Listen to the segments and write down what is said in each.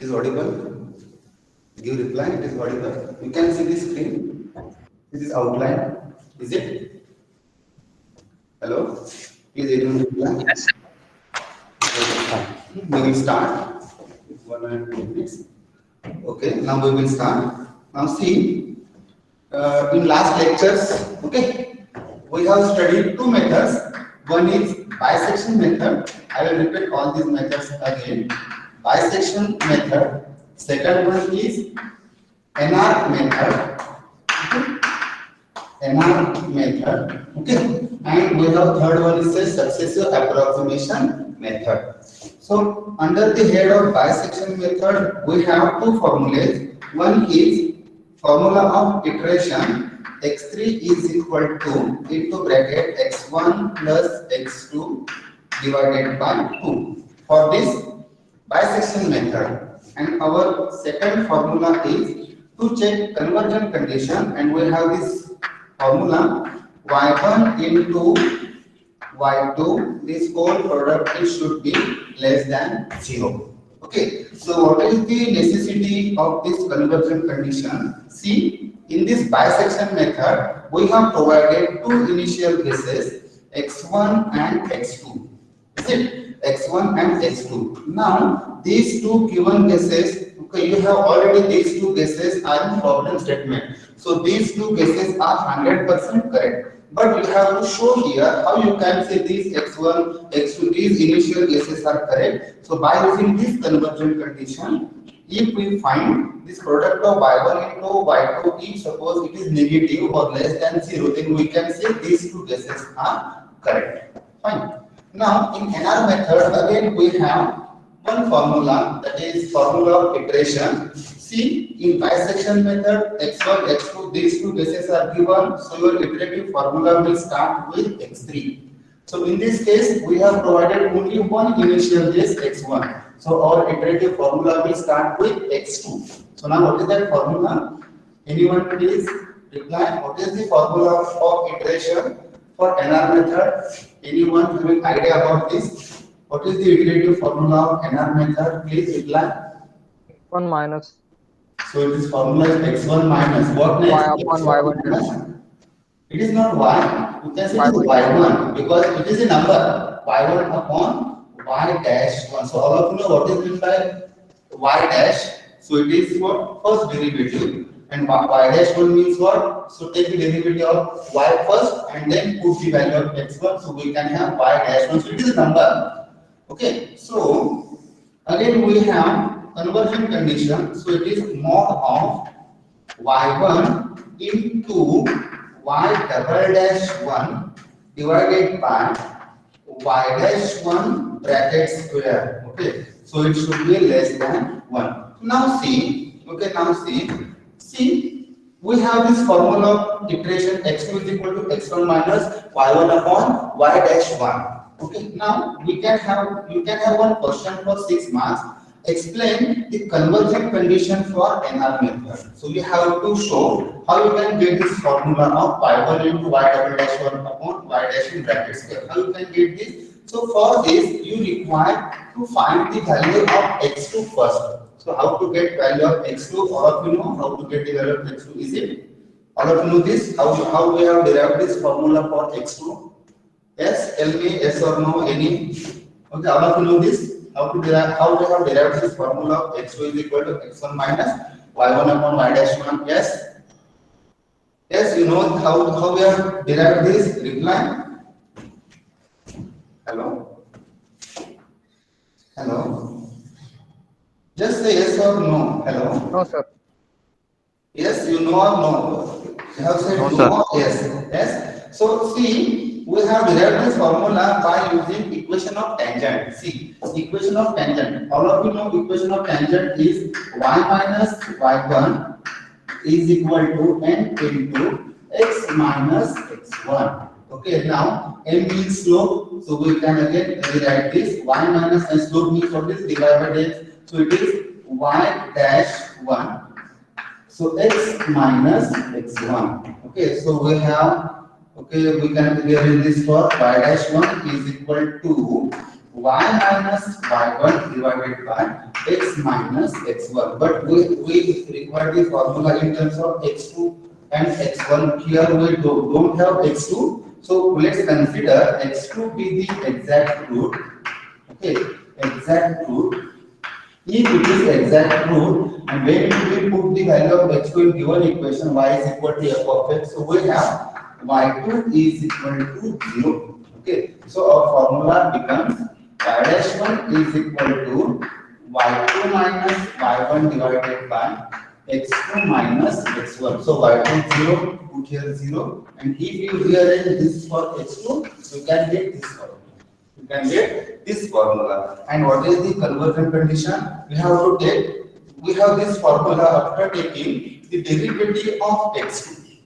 It is audible. Give reply. It is audible. You can see the screen. This is outline. Is it? Hello. Please everyone reply. Yes. We will start. 1 and 2 minutes. Okay. Now we will start. Now see. In last lectures, okay, we have studied two methods. One is bisection method. I will repeat all these methods again. Bisection method. Second one is NR method. Okay. NR method. Okay. And we have third one is a successive approximation method. So under the head of bisection method, we have two formulas. One is formula of iteration x3 is equal to into bracket x1 plus x2 divided by 2 for this bisection method. And our second formula is to check conversion condition, and we have this formula y1 into y2, this whole product should be less than 0. Okay, so what is the necessity of this conversion condition? See, in this bisection method, we have provided two initial guesses, x1 and x2. Is it? X1 and x2. Now, these two given guesses, okay, you have already these two guesses are in problem statement. So, these two guesses are 100% correct. But you have to show here how you can say these x1, x2, these initial guesses are correct. So by using this conversion condition, if we find this product of y1 into y2, if suppose it is negative or less than 0, then we can say these two guesses are correct. Fine. Now in NR method, again we have one formula, that is formula of iteration. See, in bisection method, x1, x2, these two guesses are given, so your iterative formula will start with x3. So in this case, we have provided only one initial guess, x1. So our iterative formula will start with x2. So now what is that formula? Anyone please reply, what is the formula of iteration for NR method? Anyone having idea about this? What is the iterative formula of NR method? Please reply. 1 minus So this formula is x1 minus what next? y upon x1 y1 minus. dash. It is not y. You can say it is Y1. y1 because it is a number. Y1 upon y dash 1. So all of you know what is meant by y dash. So it is what? First derivative. And y dash 1 means what? So take the derivative of y first and then put the value of x1. So we can have y dash 1. So it is a number. Okay. So again we have conversion condition. So it is mod of y1 into y double dash 1 divided by y dash 1 bracket square. Okay, so it should be less than 1. Now see, okay, now see, we have this formula of iteration x2 is equal to x1 minus y1 upon y dash 1. Okay, now you can have one question for 6 marks. Explain the conversion condition for NR method. So you have to show how you can get this formula of y1 into y double dash 1 upon y dash in bracket square. How you can get this? So for this you require to find the value of x2 first. So how to get value of x2? All of you know how to get the value of x2. Is it? All of you know this? How we have derived this formula for x2? Yes, tell me yes or no. Any? Okay, all of you know this. How we have derived this formula of x2 is equal to x1 minus y1 upon y dash 1. Yes? Yes, you know how we have derived this? Reply. Hello? Hello? Just say yes or no. Hello? No, sir. Yes, you know or no? You have said No, no sir. or yes. Yes? So see, we have derived this formula by using equation of tangent. See, equation of tangent. All of you know equation of tangent is y minus y1 is equal to n into x minus x1. Okay, now m means slope, so we can again rewrite this y minus and slope means what is divided by x. So it is y dash 1. So x minus x1. Okay, so we have. Okay, we can rearrange this for y dash 1 is equal to y minus y1 divided by x minus x1. But we require the formula in terms of x2 and x1. Here we don't have x2. So let's consider x2 be the exact root. Okay, exact root. If it is exact root, and when we put the value of x2 in given equation, y is equal to f of x, so we have y2 is equal to 0. Okay, so our formula becomes y dash 1 is equal to y2 minus y1 divided by x2 minus x1. So y2 is 0, put here 0, and if you rearrange this for x2, you can get this formula. You can get this formula. And what is the conversion condition? We have to take, we have this formula after taking the derivative of x2.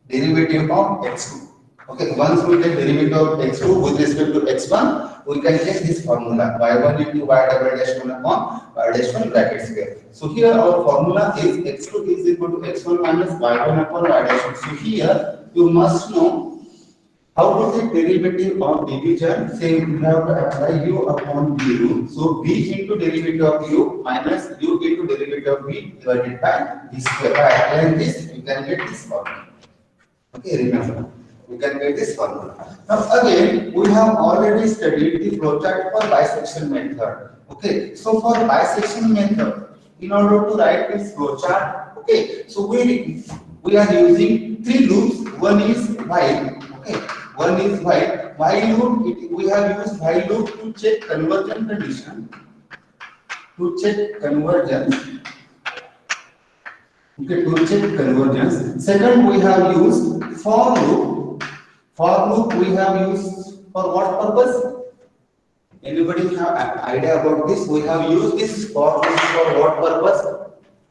Derivative of x2. Okay, once we take derivative of x2 with respect to x1, we can take this formula y1 into y double dash 1 upon y dash 1 bracket square. So here our formula is x2 is equal to x1 minus y1 upon y dash 1. So here you must know how to take derivative of division. Say you have to apply u upon v rule. So v into derivative of u minus u into derivative of v divided by v square. By applying this, you can get this formula. Okay, remember, we can get this formula. Now again, we have already studied the flowchart for bisection method. Okay, so for bisection method, in order to write this flowchart, okay, so we are using three loops. One is while. Okay, one is while loop. We have used while loop to check conversion condition. To check conversion. Okay, to check convergence. Second, we have used for loop. For loop we have used for what purpose? Anybody have an idea about this? We have used this for loop for what purpose?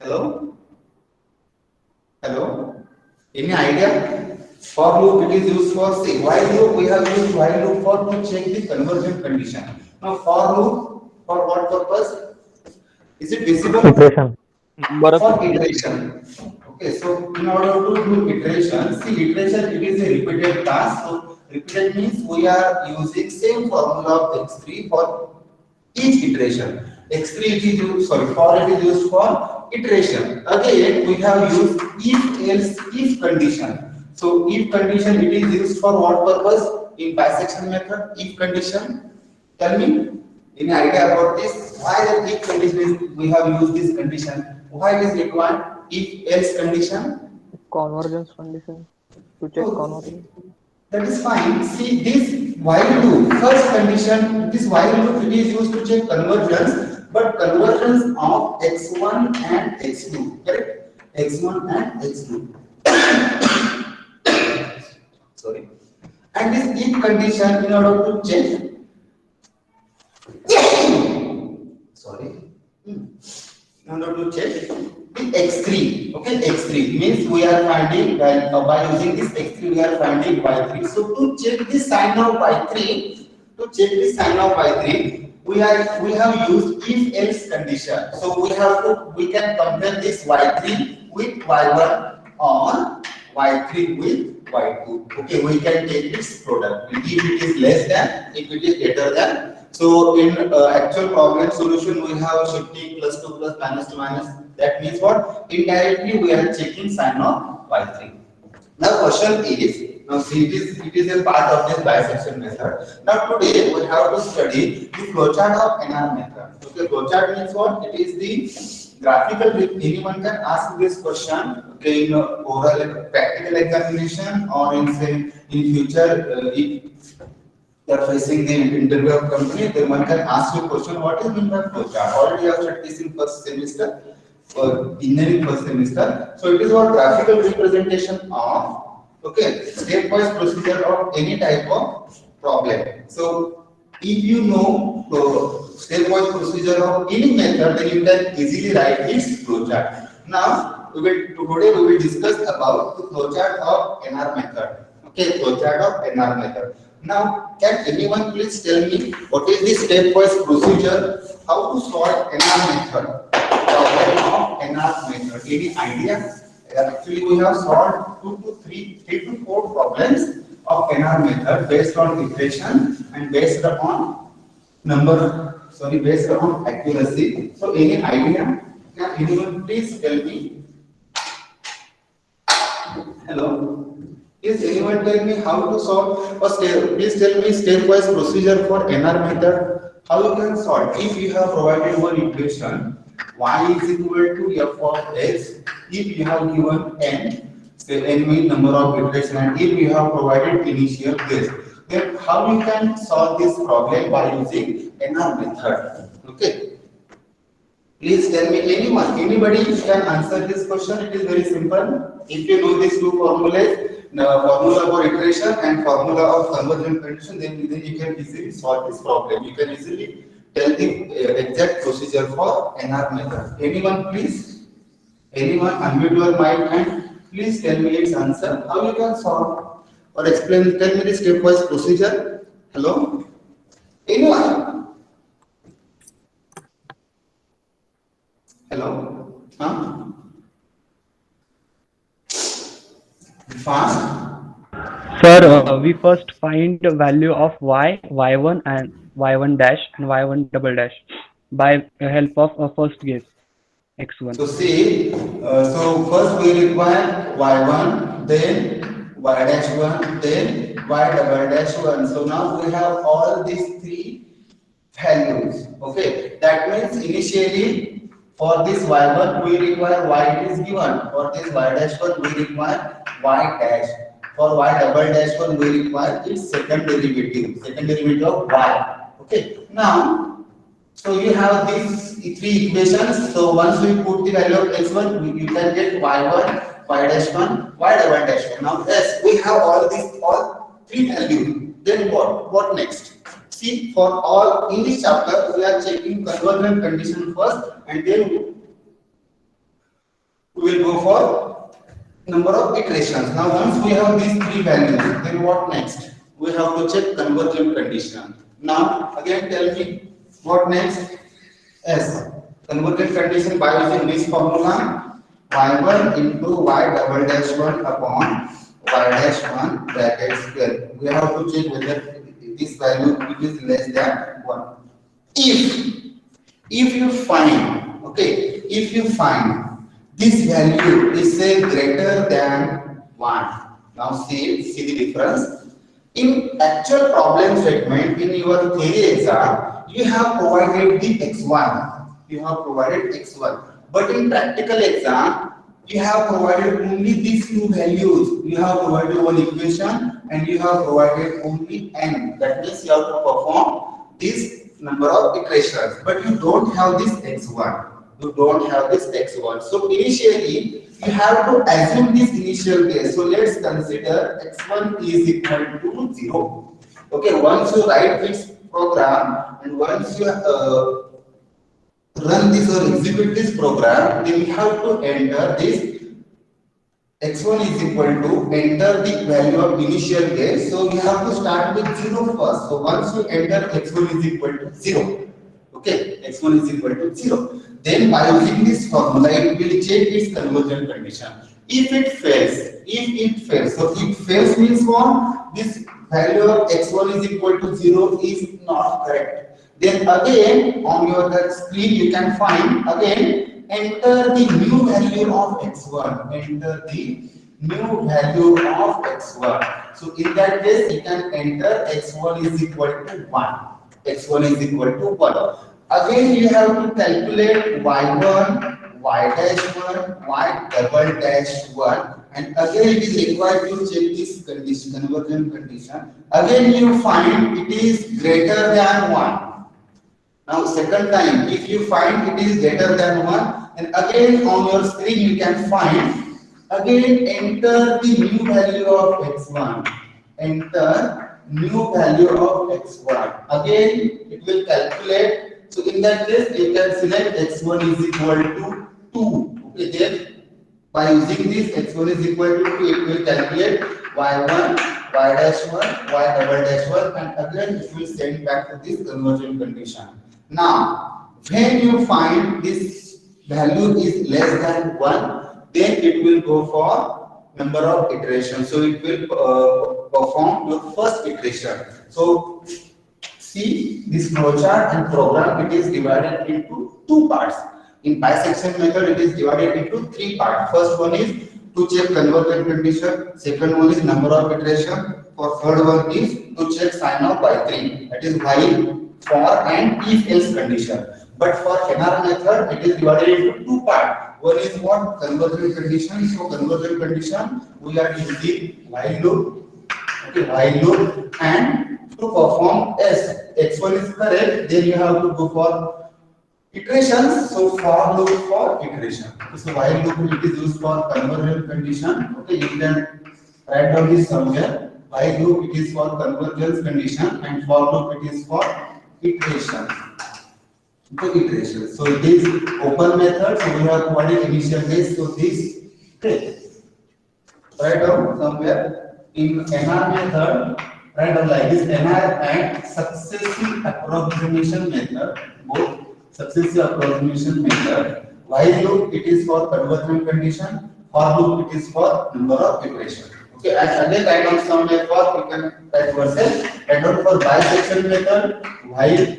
Hello? Hello? Any idea? For loop it is used for, say, while loop we have used while loop for to check the conversion condition. Now for loop for what purpose? Is it visible? Iteration. For iteration. Okay, so in order to do iteration, see iteration it is a repeated task. So repeated means we are using same formula of x3 for each iteration. X3 it is used, sorry, for it is used for iteration. Again we have used if else if condition. So if condition it is used for what purpose in bisection method? If condition. Tell me. Any idea about this? Why the if condition is, we have used this condition? Why it is required? If else condition? Convergence condition. To check convergence. That is fine. See this while loop. First condition, this while loop it is used to check convergence, but convergence of x1 and x2. Correct? X1 and x2. Sorry. And this if condition in order to check. Sorry. In order to check the x3. Okay, x3 means we are finding by using this x3 we are finding y3. So to check the sign of y3, we have used if else condition. So we can compare this y3 with y1 or y3 with y2. Okay, we can take this product. If it is less than, if it is greater than. So in actual problem solution we have shifting plus 2 plus minus 2 minus. That means what? Indirectly we are checking sign of y3. Now question is, now see it is a part of this bisection method. Now today we have to study the flowchart of NR method. Okay, flowchart means what? It is the graphical. Anyone can ask this question, okay, in oral practical examination or in say in future if you are facing the interview of company, then one can ask you question, what is mean by flowchart? Already you have studied this in first semester or engineering first semester. So it is what graphical representation of, okay, stepwise procedure of any type of problem. So if you know the stepwise procedure of any method, then you can easily write its flowchart. Now today we will discuss about the flowchart of NR method. Okay, flowchart of NR method. Now, can anyone please tell me what is the stepwise procedure? How to solve NR method? Problem of NR method. Any idea? Actually, we have solved 3 to 4 problems of NR method based on iteration and based upon sorry, based on accuracy. So any idea? Can anyone please tell me? Hello. Is anyone tell me how to solve or please tell me stepwise procedure for NR method? How you can solve if you have provided one equation y is equal to f of x, if you have given n, say n means number of iteration, and if you have provided initial guess, then how you can solve this problem by using NR method? Okay. Please tell me anyone, anybody can answer this question. It is very simple. If you know these two formulas, formula for iteration and formula of convergent condition, then you can easily solve this problem. You can easily tell the exact procedure for NR method. Anyone please? Anyone unmute your mic and please tell me its answer. How you can solve or explain? Tell me the stepwise procedure. Hello? Anyone? Hello? Huh? Fast? Sir, we first find the value of y, y1 and y1 dash and y1 double dash by help of a first guess x1. So see, so first we require y1, then y dash 1, then y double dash 1. So now we have all these three values. Okay, that means initially for this y1 we require y is given. For this y dash 1 we require y dash. For y double dash 1 we require its second derivative of y. Okay, now so you have these three equations. So once we put the value of x1, you can get y1, y dash 1, y double dash 1. Now yes, we have all three values. Then what? What next? See, for all in this chapter, we are checking convergent condition first, and then we will go for number of iterations. Now once we have these three values, then what next? We have to check convergent condition. Now again tell me what next? Yes, convergent condition by using this formula, y1 into y double dash 1 upon y dash 1 bracket square. We have to check whether this value is less than 1. If you find, okay, if you find this value is say greater than 1. Now see the difference. In actual problem statement in your theory exam, you have provided the x1. You have provided x1. But in practical exam, you have provided only these two values. You have provided one equation and you have provided only n. That means you have to perform this number of iterations. But you don't have this x1. You don't have this x1. So initially, you have to assume this initial case. So let's consider x1 is equal to 0. Okay, once you write this program and once you run this or execute this program, then you have to enter this x1 is equal to enter the value of initial case. So you have to start with 0 first. So once you enter x1 is equal to 0. Okay, x1 is equal to 0. Then by using this formula, it will check its convergent condition. If it fails, so if fails means what? This value of x1 is equal to 0 is not correct. Then again on your screen you can find again enter the new value of x1. Enter the new value of x1. So in that case you can enter x1 is equal to 1. X1 is equal to 1. Again you have to calculate y1, y dash 1, y double dash 1, and again it is required to check this condition, convergent condition. Again you find it is greater than 1. Now second time, if you find it is greater than 1, and again on your screen you can find, again enter the new value of x1. Enter new value of x1. Again it will calculate. So in that case, you can select x1 is equal to 2. Okay, then by using this x1 is equal to 2, it will calculate y1, y dash 1, y double dash 1, and again it will send back to this convergent condition. Now, when you find this value is less than 1, then it will go for number of iterations. So it will perform your first iteration. So See this flowchart and program, it is divided into two parts. In bisection method, it is divided into three parts. First one is to check convergent condition. Second one is number of iteration. For third one is to check sign of by 3. That is while, for and if else condition. But for NR method, it is divided into two parts. One is what? Convergent condition. So convergent condition, we are using while loop. Okay, while loop, and to perform S, x1 is correct, then you have to go for iterations. So for loop for iteration. So while loop it is used for convergent condition. Okay, you can write down this somewhere. While loop it is for convergence condition, and for loop it is for iteration. Okay, iteration. So it is open method. So we have provided initial guess. So this, okay, write down somewhere in NR method. Write down like this: NR and successive approximation method. Both successive approximation method. While loop it is for convergent condition. For loop it is for number of iteration. Okay, and again write down somewhere for, you can write yourself. Write down for bisection method. While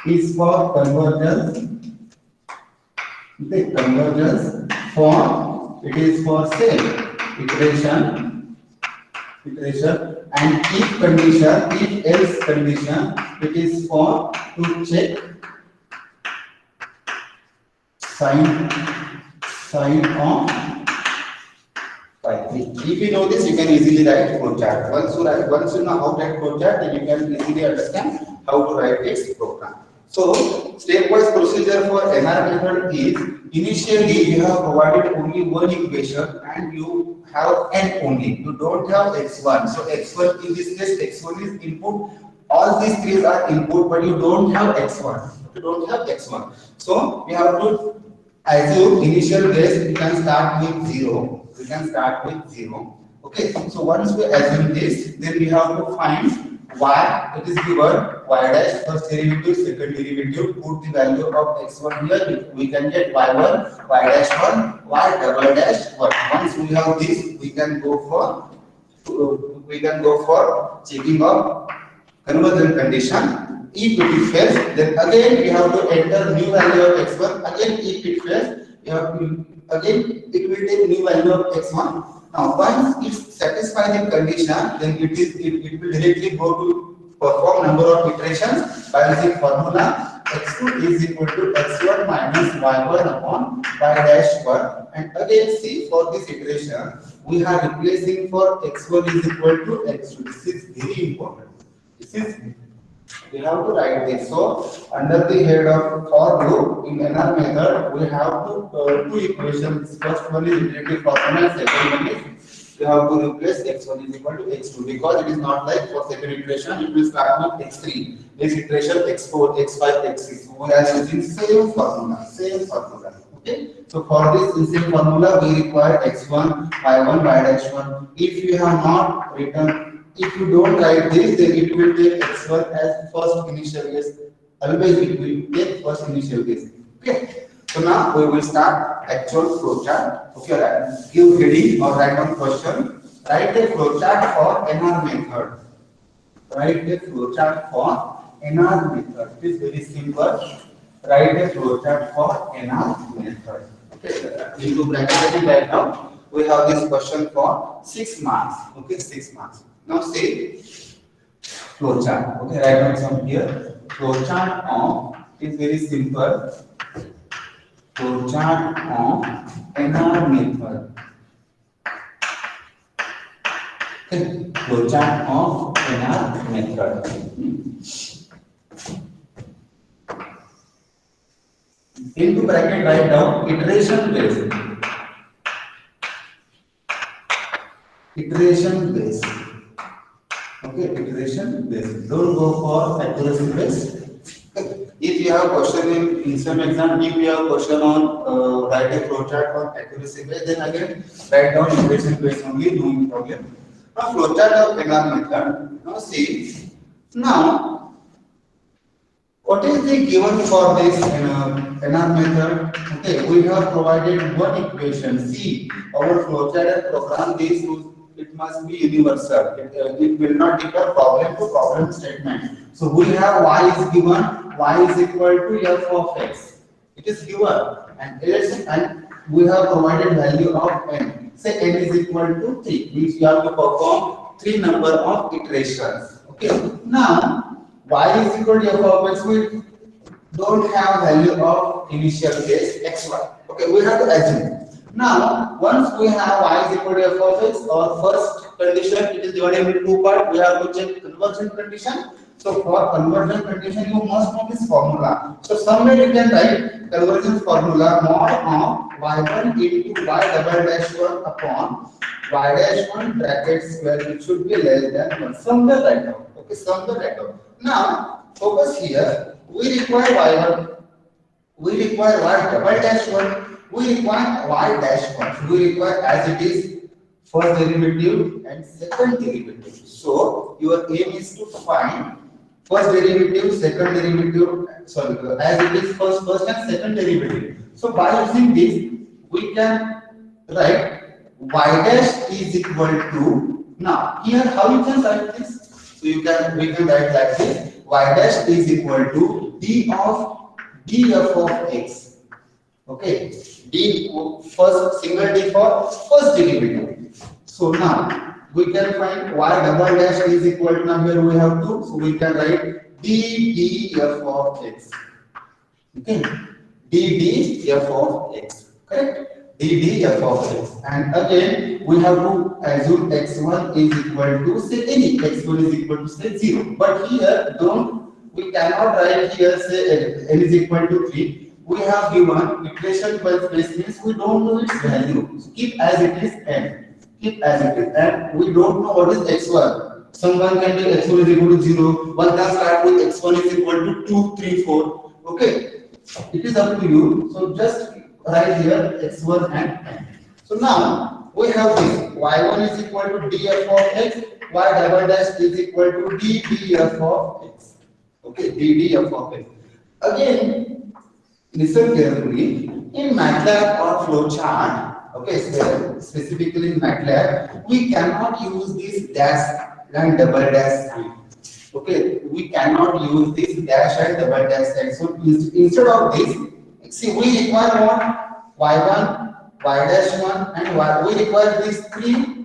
is for convergence. The convergence. For it is for same iteration. And if condition, if else condition, it is for to check sign of by 3. If you know this, you can easily write flowchart. Once you know how to write flowchart, then you can easily understand how to write its program. So stepwise procedure for NR method is, initially you have provided only one equation and you have n only. You don't have x1. So x1, in this case, x1 is input. All these three are input, but you don't have x1. You don't have x1. So we have to assume initial guess. We can start with 0. We can start with 0. Okay. So once we assume this, then we have to find y. It is given y dash first derivative, second derivative. Put the value of x1 here. We can get y1, y dash 1, y double dash 1. Once we have this, we can go for checking of convergent condition. If it is false, then again we have to enter new value of x1. Again, if it fails, you have to again it will take new value of x1. Now, once it satisfies the condition, then it will directly go to perform number of iterations by using formula x2 is equal to x1 minus y1 upon y dash 1. And again, see, for this iteration, we are replacing for x1 is equal to x2. This is very important. We have to write this. So, under the head of for loop in NR method, we have two equations. First one is iterative formula, second one is we have to replace x1 is equal to x2, because it is not like for second iteration it will start with x3. Next iteration x4, x5, x6. So we are using same formula. Okay. So for this same formula, we require x1, y1, y dash 1. If you have not written, if you don't write this, then it will take x1 as first initial guess. Always it will take first initial guess. Okay. So now we will start actual flowchart. Okay, right. Give heading or write down question. Write a flowchart for NR method. Write a flowchart for NR method. It is very simple. Write a flowchart for NR method. Okay, into bracket right now. We have this question for 6 marks. Okay, 6 marks. Now say flowchart. Okay, write down some here. Flowchart of is very simple. Flowchart of NR method. Okay, flowchart of NR method. Into bracket write down iteration based. Iteration based. Okay, iteration based. Don't go for accuracy based. If you have question in some exam, if you have question on write a flowchart on accuracy based, then again write down iteration based only, no problem. Now flowchart of NR method. Now see, now what is the given for this NR method? Okay, we have provided one equation. See, our flowchart program this it must be universal. It will not differ problem to problem statement. So we have y is given, y is equal to f of x. It is given, and we have provided value of n. Say n is equal to 3, means you have to perform 3 number of iterations. Okay. Now y is equal to f of x. We don't have value of initial case xy. Okay, we have to assume. Now, once we have y is equal to f of x, our first condition, it is divided into 2 parts. We have to check conversion condition. So for conversion condition, you must know this formula. So somewhere you can write conversion formula mod of y1 into y double dash 1 upon y dash 1 bracket square, which should be less than 1. Somewhere write down. Okay, somewhere write down. Now, focus here. We require y1, we require y double dash 1, we require y dash 1. We require as it is first derivative and second derivative. So your aim is to find first derivative, second derivative, sorry, as it is first and second derivative. So by using this, we can write y dash is equal to, now here how you can write this? So we can write like this, y dash is equal to d of df of x. Okay, d first single d for first derivative. So now we can find y double dash is equal to, now here we have 2, so we can write d df of x. Okay, d df of x. Correct? d df of x. And again we have to assume x1 is equal to, say, any x1 is equal to, say, 0. But here we cannot write here, say, n is equal to 3. We have given iteration by place, means we don't know its value. So keep as it is n. Keep as it is, and we don't know what is x1. Someone can do x1 is equal to 0. One can start with x1 is equal to 2, 3, 4. Okay, it is up to you. So just write here x1 and n. So now we have this y1 is equal to df of x, y double dash is equal to df of x. Okay, df of x. Again, listen carefully. In MATLAB or flowchart, okay, specifically in MATLAB, we cannot use this dash and double dash sign. Okay, we cannot use this dash and double dash sign. So instead of this, see, we require what? y1, y dash 1, and y. We require these three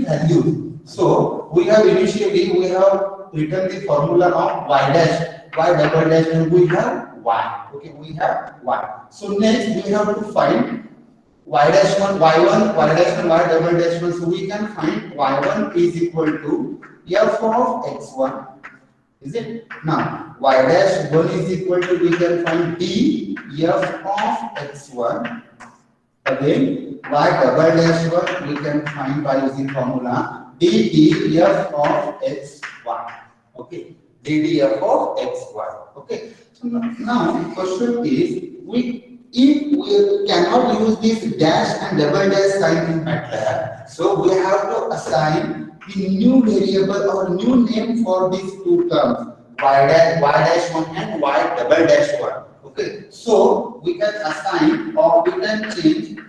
values. So we have initially written the formula of y dash, y double dash, and we have y. Okay, we have y. So next we have to find y dash 1, y1, y dash 1, y double dash 1. So we can find y1 is equal to f of x1. Is it? Now y dash 1 is equal to, we can find d f of x1. Again y double dash 1 we can find by using formula d f of x1. Okay, d of x1. Okay, so now question is, if we cannot use this dash and double dash sign in MATLAB, so we have to assign the new variable or new name for these two terms, y dash 1 and y double dash 1. Okay, so we can assign or we can change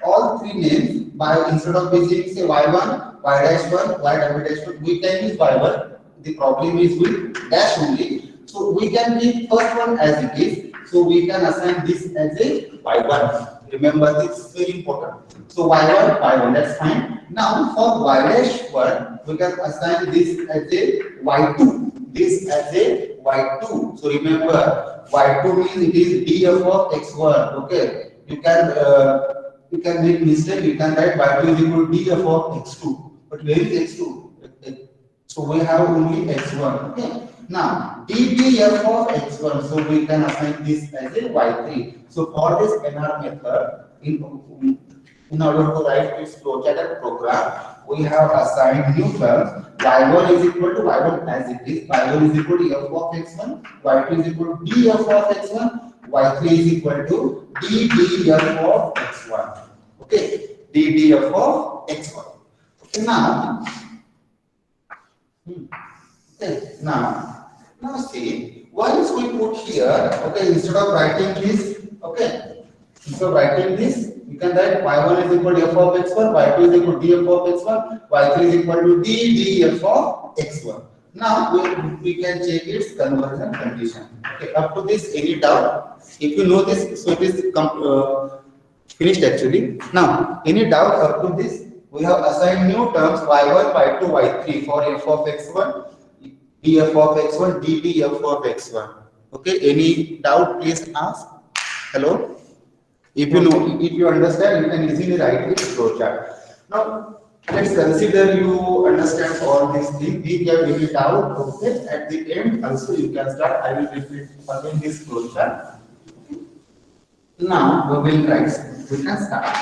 all three names by, instead of using, say, y1, y dash 1, y double dash 1, we can use y1. The problem is with dash only. So we can keep first one as it is. So we can assign this as a y1. Remember, this is very important. So y1, that's fine. Now for y dash 1, we can assign this as a y2. This as a y2. So remember, y2 means it is df of x1. Okay, you can make mistake. You can write y2 is equal to df of x2. But where is x2? So we have only x1. Okay. Now df of x1. So we can assign this as a y3. So for this NR method, in order to write this flowchart and program, we have assigned new terms. y1 is equal to y1 as it is. y1 is equal to f of x1. y2 is equal to df of x1. y3 is equal to ddf of x1. Okay, ddf of x1. Okay, now see, once we put here, okay, instead of writing this, okay, instead of writing this, we can write y1 is equal to f of x1, y2 is equal to df of x1, y3 is equal to df of x1. Now we can check its conversion condition. Okay, up to this, any doubt? If you know this, so it is finished actually. Now, any doubt up to this? We have assigned new terms y1, y2, y3 for f of x1, df of x1, ddf of x1. Okay, any doubt? Please ask. Hello. If you know, if you understand, you can easily write this flowchart. Now, let's consider you understand all these things. If you have any doubt, okay, at the end also you can start. I will repeat again this flowchart. Now we will write. We can start.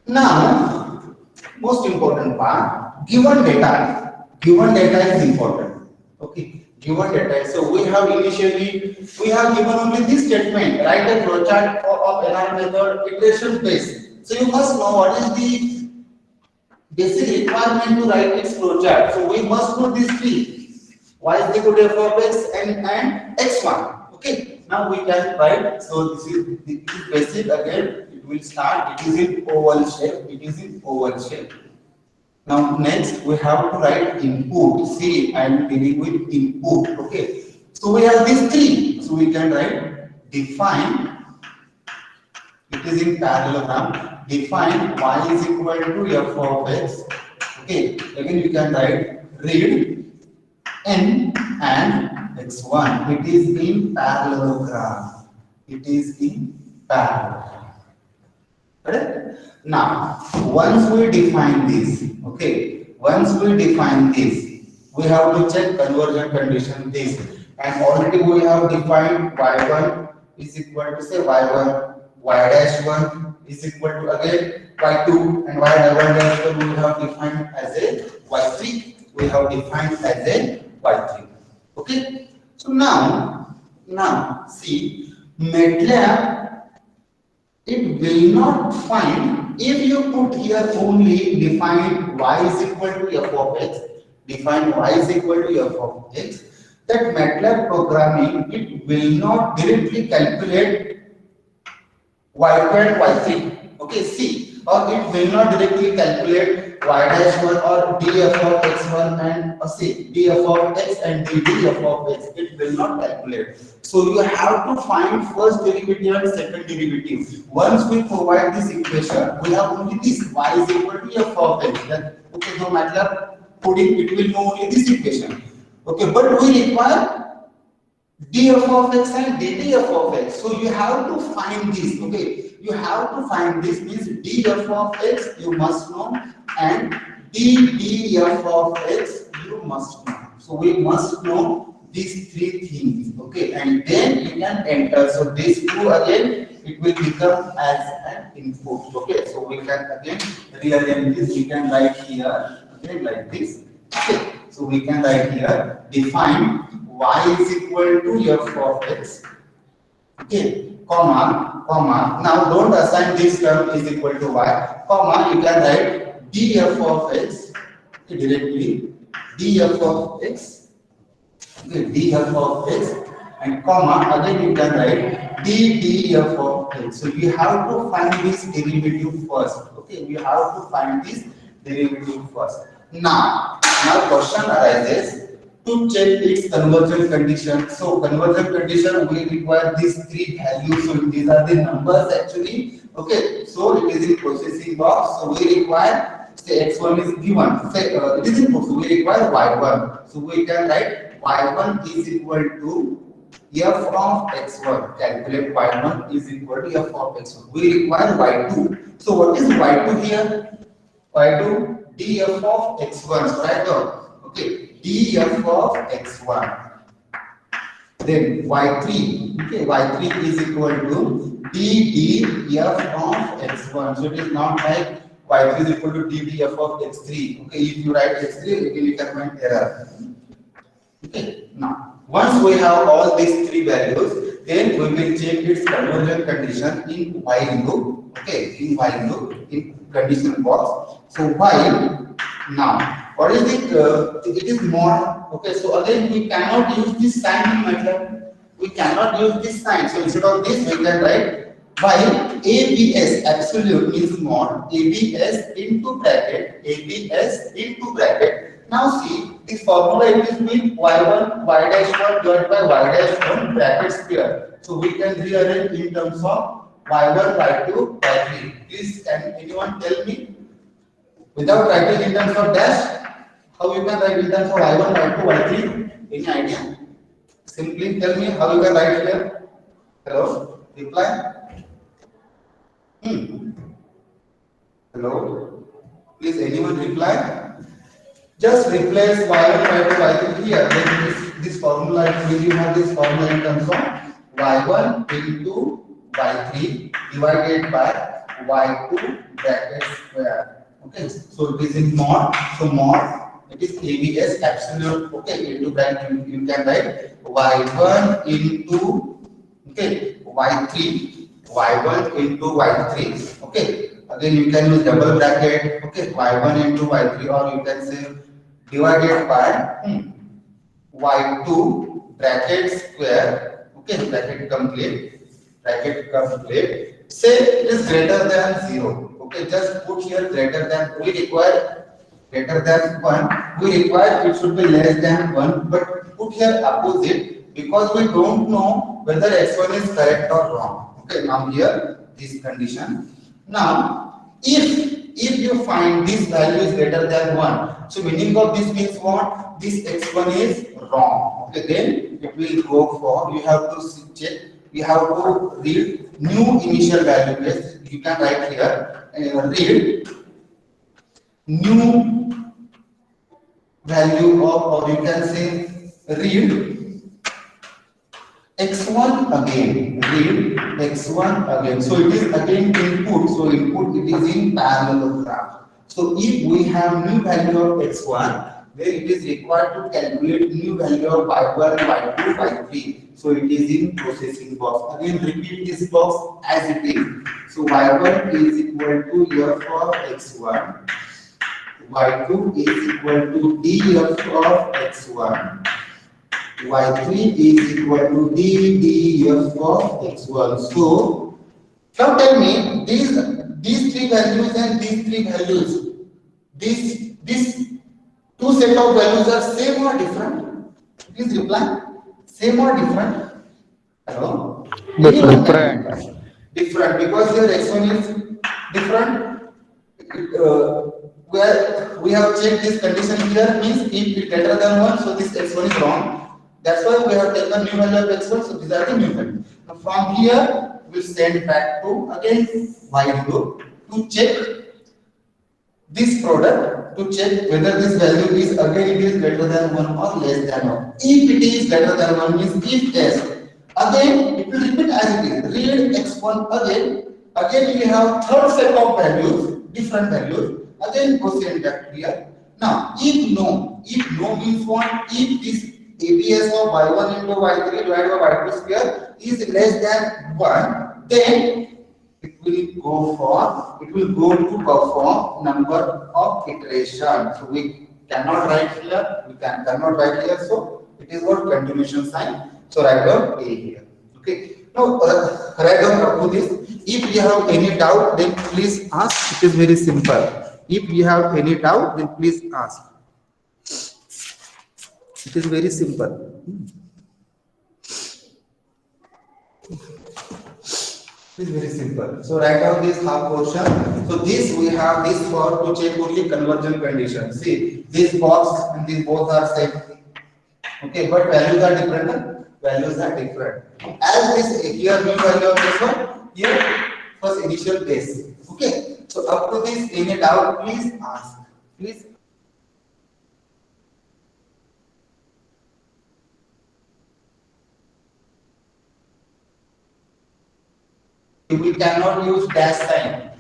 Now, most important part, given data. Given data is important. Okay, given data. So we have given only this statement. Write a flowchart of NR method iteration based. So you must know what is the basic requirement to write its flowchart. So we must know these three. Y is equal to f of x and x1. Okay. Now we can write. So this is basic again. It will start. It is in oval shape. It is in oval shape. Now next we have to write input. See, I am dealing with input. Okay. So we have these three. So we can write define. It is in parallelogram. Define y is equal to f of x. Okay. Again you can write read n and x1. It is in parallelogram. It is in parallelogram. Correct? Now, once we define this, okay, once we define this, we have to check conversion condition this. And already we have defined y1 is equal to say y1, y dash 1 is equal to again y2, and y double dash 1 we have defined as a y3. We have defined as a y3. Okay. So now see, MATLAB, it will not find, if you put here only define y is equal to f of x, define y is equal to f of x, that MATLAB programming, it will not directly calculate y2 and y3. Okay, see, or it will not directly calculate y dash 1 or df of x1 and see df of x and ddf of x. It will not calculate. So you have to find first derivative and second derivative. Once we provide this equation, we have only this y is equal to f of x. Then okay, so MATLAB coding, it will know only this equation. Okay, but we require df of x and ddf of x. So you have to find this. Okay, you have to find this, means df of x you must know and ddf of x you must know. So we must know these three things. Okay, and then you can enter. So this two again, it will become as an input. Okay, so we can again rearrange this. We can write here again like this. Okay, so we can write here define y is equal to f of x. Okay, comma. Now don't assign this term is equal to y. Comma, you can write df of x directly. Df of x. Okay, df of x and comma again you can write ddf of x. So you have to find this derivative first. Okay, we have to find this derivative first. Now question arises to check its conversion condition. So conversion condition, we require these three values. So these are the numbers actually. Okay, so it is in processing box. So we require, say x1 is given. Say it is in process. So we require y1. So we can write y1 is equal to f of x1. Calculate y1 is equal to f of x1. We require y2. So what is y2 here? Y2 df of x1. So write down. Okay, df of x1. Then y3. Okay, y3 is equal to ddf of x1. So it is not like y3 is equal to ddf of x3. Okay, if you write x3, again you can find error. Okay, now once we have all these three values, then we will check its conversion condition in while loop. Okay, in while loop in condition box. So while now. What is it? It is more. Okay, so again we cannot use this sign in MATLAB. We cannot use this sign. So instead of this, we can write While ABS absolute means mod ABS into bracket ABS into bracket. Now see this formula it is mean y1 y dash 1 divided by y dash 1 bracket square. So we can rearrange in terms of y1 y2 y3. Please can anyone tell me without writing in terms of dash how you can write in terms of y1 y2 y3? Any idea? Simply tell me how you can write here. Hello, reply. Hello? Please anyone reply? Just replace y1, y2, y3 here. Then this formula, will you have this formula in terms of y1 into y3 divided by y2 bracket square. Okay, so it is in mod. So mod, it is ABS absolute. Okay, into bracket you can write y1 into y3. y1 into y3. Okay, again you can use double bracket. Okay, y1 into y3, or you can say divided by y2 bracket square. Okay, bracket complete. Say it is greater than 0. Okay, just put here greater than. We require greater than 1. We require it should be less than 1, but put here opposite because we don't know whether x1 is correct or wrong. Okay, now here this condition. Now, if you find this value is greater than 1, so meaning of this means what? This x1 is wrong. Okay, then it will go for, you have to check, you have to read new initial value base. You can write here, read new value of, or you can say read x1 again, read x1 again. So it is again input. So input it is in parallelogram. So if we have new value of x1, then it is required to calculate new value of y1, y2, y3. So it is in processing box. Again repeat this box as it is. So y1 is equal to f of x1, y2 is equal to df of x1. y3 is equal to df of x1. So now tell me these three values and these three values, these two set of values are same or different? Please reply. Same or different? Hello? Different. Different because your x1 is different. Where we have checked this condition here means if it greater than 1, so this x1 is wrong. That's why we have taken new value of x1, so these are the new value. Now from here, we'll send back to again while loop to check this product, to check whether this value is again it is greater than 1 or less than 1. If it is greater than 1 means if yes, again it will repeat as it is. Read x1 again. Again we have third set of values, different values. Again go send back here. Now if no means what? If this ABS of y1 into y3 divided by y2 square is less than 1, then it will go to perform number of iterations. So we cannot write here, so it is what continuation sign. So write down A here. Okay. Now write down up to this. If you have any doubt, then please ask. It is very simple. If you have any doubt, then please ask. It is very simple. It is very simple. So write down this half portion. So this we have this for to check only conversion condition. See, this box and these both are same. Okay, but values are different. Values are different. As this here new value of this one, here first initial base. Okay. So up to this, any doubt, please ask. Please. We cannot use dash sign.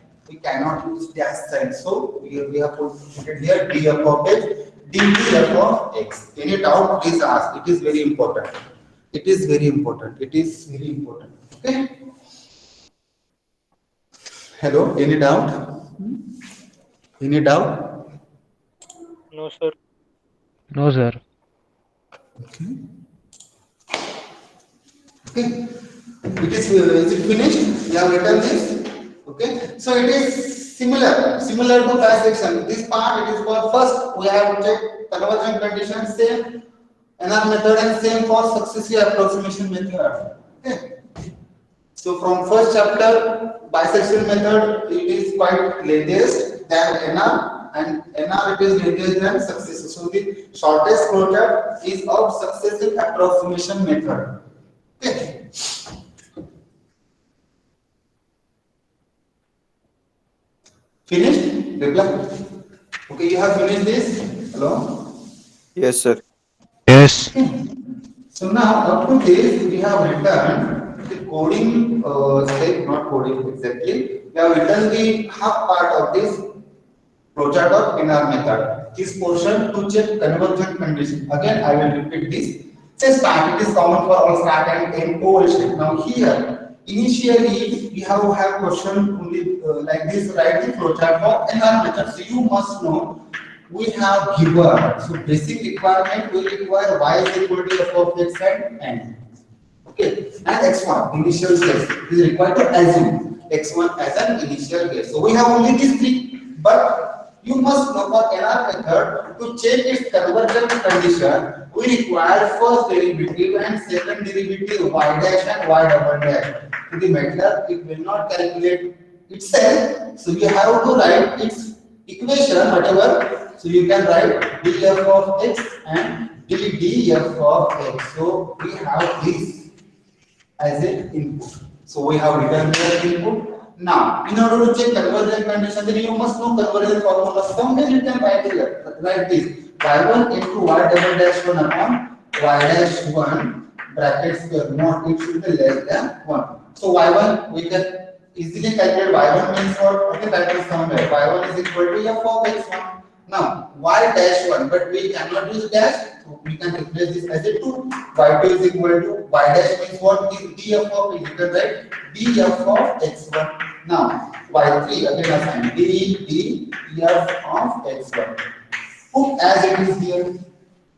So we have put it here df of x, df of x. Any doubt, please ask. It is very important. Okay. Hello. Any doubt? No, sir. No, sir. Okay. Is it finished? You have written this. Okay. So it is similar to bisection. This part it is for first we have to check conversion condition same, another method and same for successive approximation method. Okay. So from first chapter bisection method it is quite latest than NR and NR it is latest than successive. So the shortest flowchart is of successive approximation method. Okay. Finished? Reply. Okay, you have finished this? Hello? Yes, sir. Yes. So now up to this we have written the coding step, not coding exactly. We have written the half part of this flowchart of NR method. This portion to check conversion condition. Again, I will repeat this. Say start, it is common for all start and end oval shape. Now here, initially we have question only like this. Write the flowchart for NR method. So you must know we have given. So basic requirement will require y is equal to f of x and n. Okay, and x1 initial guess is required to assume x1 as an initial guess. So we have only these three, but you must know for NR method to check its conversion condition, we require first derivative and second derivative y dash and y double dash. In the MATLAB, it will not calculate itself, so you have to write its equation, whatever. So you can write df of x and ddf of x. So we have this as an input. So we have written the input. Now, in order to check conversion condition, then you must know conversion formula. Somewhere you can write here, like this: y1 into y double dash 1 upon y dash 1 bracket square not it should be less than 1. So y1 we can easily calculate. Y1 means what? Okay, that is somewhere. Y1 is equal to f of x1. Now, y dash 1, but we cannot use dash, so we can replace this as a 2. Y2 is equal to y dash means what is df of x, you can write df of x1. Now, y3 again assign df of x1. Put as it is here,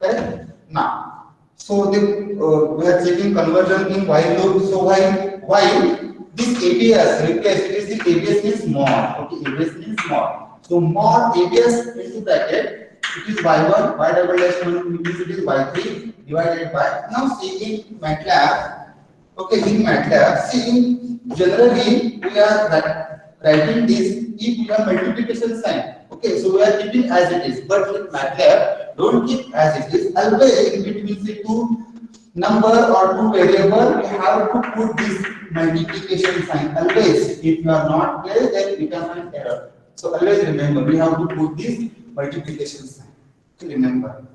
correct? Now, so we are checking conversion in while loop. So while this ABS replace it is the ABS means mod. Okay, ABS means mod. So mod ABS into bracket, it is y1, y double dash 1, means it is y3 divided by. Now see in MATLAB, okay, in MATLAB, see generally we are writing this if we have multiplication sign. Okay, so we are keeping as it is, but with MATLAB, don't keep as it is. Always in between the two number or two variable, we have to put this multiplication sign. Always, if you are not there, then we can find error. So always remember, we have to put this multiplication sign. Remember,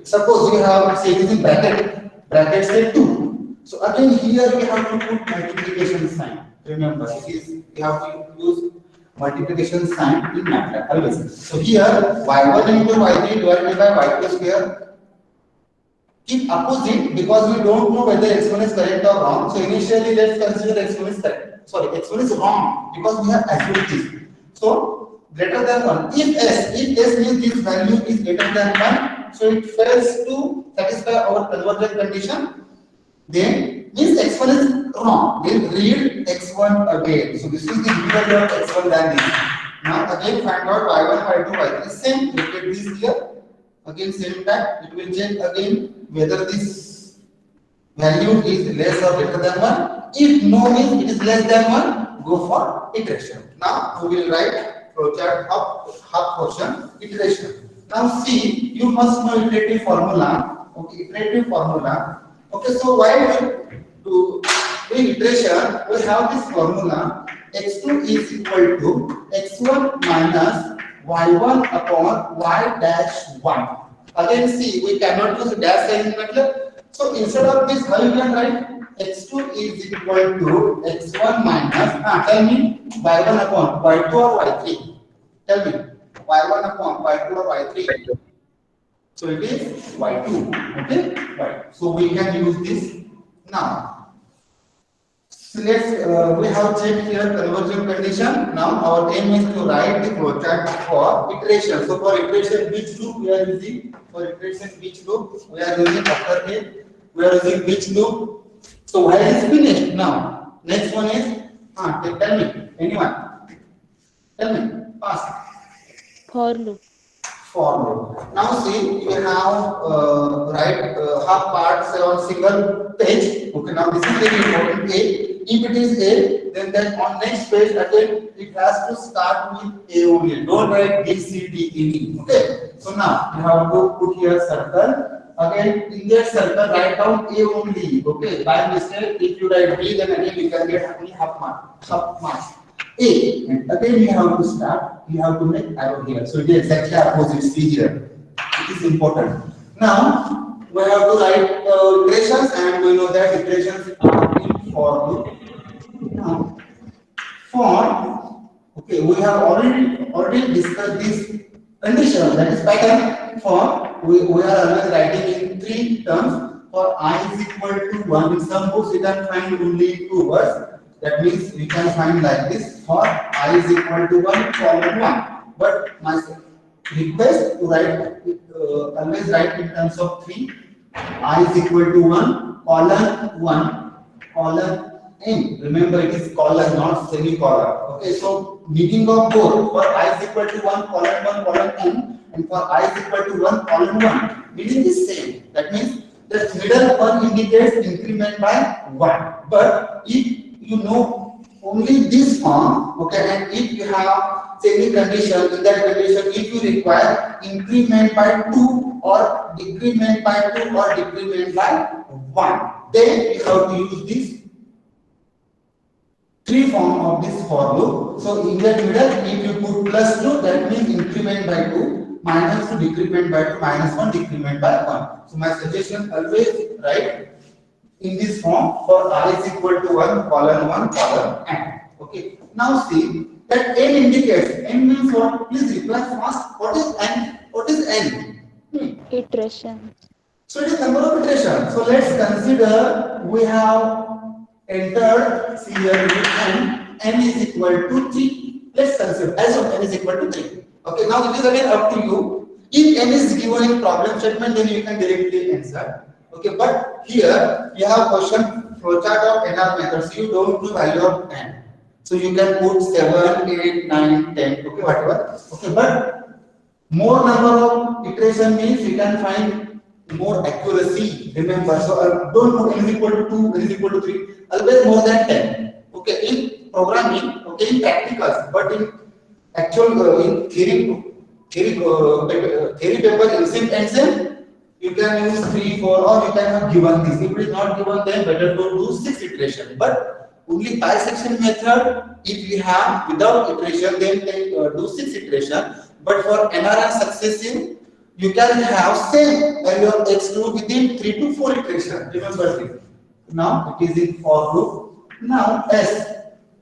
suppose you have say this in bracket say 2. So again here we have to put multiplication sign. Remember, it is we have to use multiplication sign in MATLAB always. So here y1 into y3 divided by y2 square. Keep opposite because we don't know whether x1 is correct or wrong. So initially let's consider x1 is correct. Sorry, x1 is wrong because we have assumed this. So greater than 1. If s means this value is greater than 1, so it fails to satisfy our conversion condition, then means x1 is wrong. Then read x1 again. So this is the bigger of x1 than this. Now again find out y1, y2, y3. Same, repeat this here. Again same time, it will check again whether this value is less or greater than 1. If no means it is less than 1, go for iteration. Now we will write flowchart of half portion iteration. Now see, you must know iterative formula. Okay, iterative formula. Okay, so while to iteration, we have this formula: x2 is equal to x1 minus y1 upon y dash 1. Again, see, we cannot use dash sign in MATLAB. So instead of this, how you can write? X2 is equal to x1 minus, tell me, y1 upon y2 or y3? Tell me, y1 upon y2 or y3? So it is y2, okay? Right. So we can use this now. So let's, we have checked here conversion condition. Now our aim is to write the flowchart for iteration. So for iteration, which loop we are using? For iteration, which loop we are using after it? We are using which loop? So y is finished now. Next one is, tell me, anyone? Tell me, fast. For loop. For loop. Now see, you have half parts on single page. Okay, now this is very important. A. If it is A, then on next page again it has to start with A only. Don't write B, C, D, E, E. Okay. So now you have to put here circle. Again, in that circle, write down A only. Okay. By mistake, if you write B, then again you can get only half mark. Half marks. A, and again you have to start. You have to make arrow here. So it is exactly opposite. See here. It is important. Now we have to write iterations, and we know that iterations are in for loop. Now for, okay, we have already discussed this condition, that is pattern. For we are always writing in three terms. For I is equal to 1, in some books you can find only 2 words. That means we can find like this: for I is equal to 1, colon 1. But my request to write always write in terms of 3. I is equal to 1, colon 1, colon n. Remember, it is colon, not semicolon. Okay, so meaning of both: for I is equal to 1, colon n, and for I is equal to 1, colon 1. Meaning is same. That means the middle one indicates increment by 1. But if you know only this form, okay, and if you have any condition, in that condition, if you require increment by 2 or decrement by 2 or decrement by 1, then you have to use this 3 form of this for loop. So in that middle, if you put plus 2, that means increment by 2, minus 2 decrement by 2, minus 1 decrement by 1. So my suggestion, always write in this form: for I is equal to 1, colon 1, colon n. Okay. Now see that n indicates, n means what? Please reply fast. What is n? What is n? Iteration. So it is number of iterations. So let's consider we have entered, see here n is equal to 3. Let's consider as of n is equal to 3. Okay, now it is again up to you. If n is given in problem statement, then you can directly answer. Okay, but here you have question flowchart of NR method, so you don't know value of n. So you can put 7, 8, 9, 10, okay, whatever. Okay, but more number of iteration means you can find more accuracy. Remember, so don't put n is equal to 2, n is equal to 3, always more than 10. Okay, in programming, okay, in practicals, but in actual in theory paper, instant and same, you can use 3, 4, or you can have given this. If it is not given, then better to do 6 iteration. But only bisection method, if you have without iteration, then do 6 iteration. But for NR and successive, you can have same value of x2 within 3 to 4 iteration. Remember this. Now it is in for loop. Now S,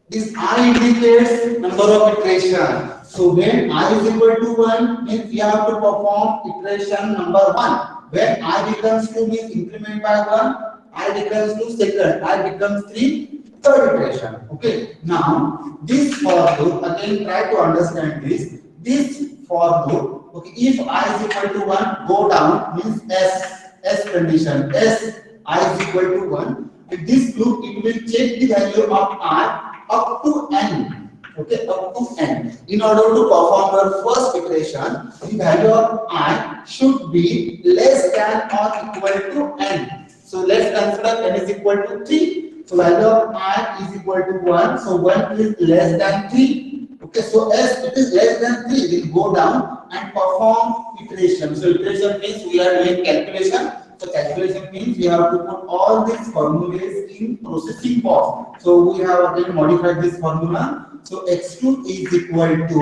this I indicates number of iteration. So when I is equal to 1, means you have to perform iteration number 1. When I becomes 2, means increment by 1. I becomes 2, second. I becomes 3, third iteration. Okay. Now this for loop, again try to understand this. This for loop. Okay. If I is equal to 1, go down means S condition. S I is equal to 1. In this loop, it will check the value of I up to n. Okay, up to n. In order to perform your first iteration, the value of I should be less than or equal to n. So let's consider n is equal to 3. So value of I is equal to 1. So 1 is less than 3. Okay, so as it is less than 3, we'll go down and perform iteration. So iteration means we are doing calculation. So calculation means we have to put all these formulas in processing form. So we have again modified this formula. So x2 is equal to,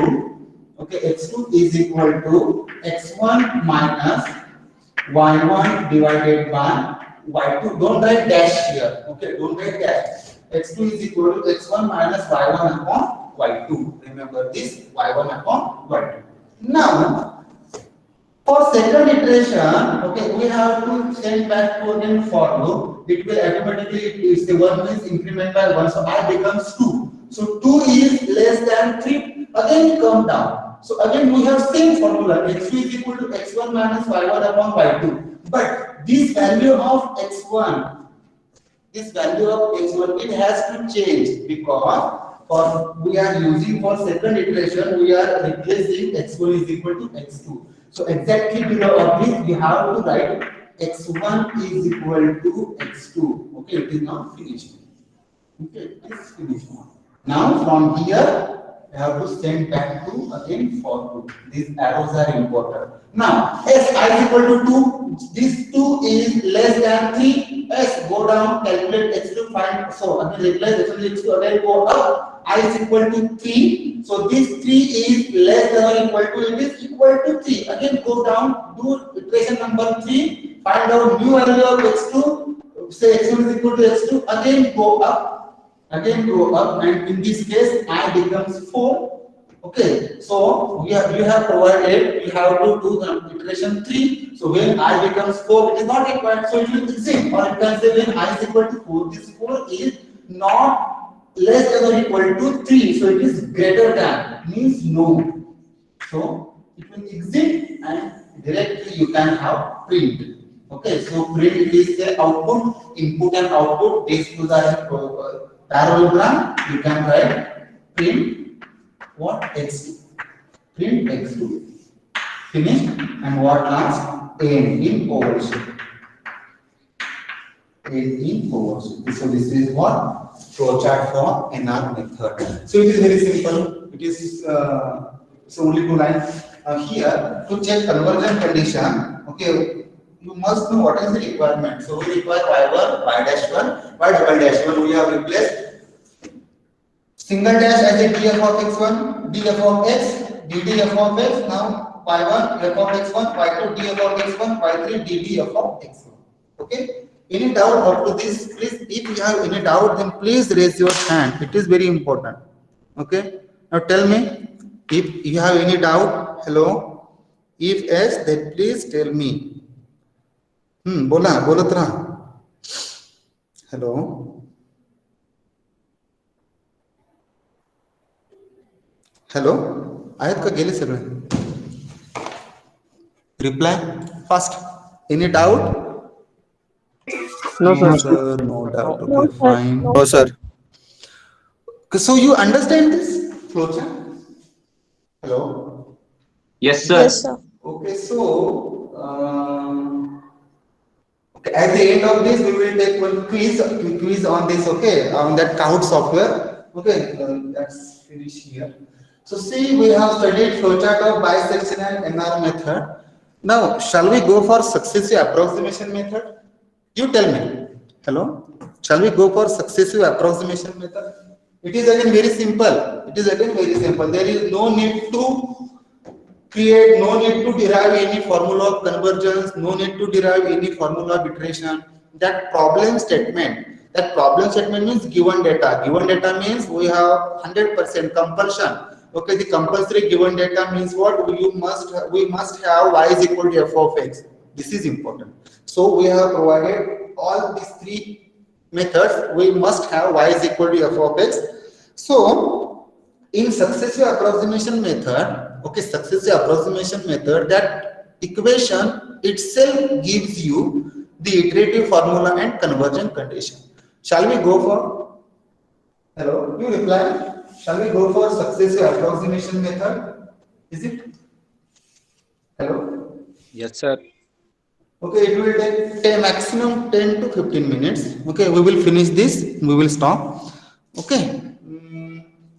okay, x2 is equal to x1 minus y1 divided by y2. Don't write dash here. Okay, don't write dash. x2 is equal to x1 minus y1 upon y2. Remember this, y1 upon y2. Now for second iteration, okay, we have to send back to again for loop. It will automatically, if the 1 means increment by 1, so I becomes 2. So 2 is less than 3. Again come down. So again we have same formula. x2 is equal to x1 minus y1 upon y2. But this value of x1 this value of x1, it has to change because for we are using for second iteration, we are replacing x1 is equal to x2. So exactly below of this, we have to write x1 is equal to x2. Okay, it is now finished. Okay, it is finished now. Now from here, I have to send back to again for 2. These arrows are important. Now, s I is equal to 2. This 2 is less than 3. S go down, calculate x2, find. So again replace x2, again go up. I is equal to 3. So this 3 is less than or equal to, it is equal to 3. Again go down, do iteration number 3, find out new value of x2, say x1 is equal to x2, again go up. Again go up, and in this case I becomes 4. Okay, so you have provided, you have to do the iteration 3. So when I becomes 4, it is not required, so it will exist. Or you can say when I is equal to 4, this 4 is not less than or equal to 3, so it is greater than, means no. So it will exist and directly you can have print. Okay, so print is the output, input and output, these two are parallelogram. You can write print what x2, print x2, finished, and what last, end in overshoot, end in overshoot. So this is what flowchart for NR method. So it is very simple. It is so only 2 lines. Here to check conversion condition. Okay, you must know what is the requirement. So we require y1, y-1, y-1. We have replaced single dash as a df of x1, df of x, ddf of x. Now y1, f of x1, y2, df of x1, y3, ddf of x1. Okay. Any doubt up to this? Please, if you have any doubt, then please raise your hand. It is very important. Okay. Now tell me if you have any doubt. Hello. If yes, then please tell me. बोलत रहा. Hello. Hello. आहेत का गेले सगळे? Reply fast. Any doubt? No, sir. Sir, no doubt. Okay, fine. No, sir. So you understand this flowchart? Hello. Yes, sir. Yes, sir. Okay, so okay, at the end of this, we will take one quiz on this. Okay, on that Kahoot software. Okay, let's finish here. So see, we have studied flowchart of bisectional NR method. Now, shall we go for successive approximation method? You tell me. Hello. Shall we go for successive approximation method? It is again very simple. It is again very simple. There is no need to create, no need to derive any formula of convergence, no need to derive any formula of iteration. That problem statement means given data. Given data means we have 100% compulsion. Okay, the compulsory given data means what? We must have y is equal to f of x. This is important. So we have provided all these 3 methods. We must have y is equal to f of x. So in successive approximation method, okay, successive approximation method, that equation itself gives you the iterative formula and conversion condition. Shall we go for? Hello, you reply. Shall we go for successive approximation method? Is it? Hello? Yes, sir. Okay, it will take maximum 10 to 15 minutes. Okay, we will finish this. We will stop. Okay.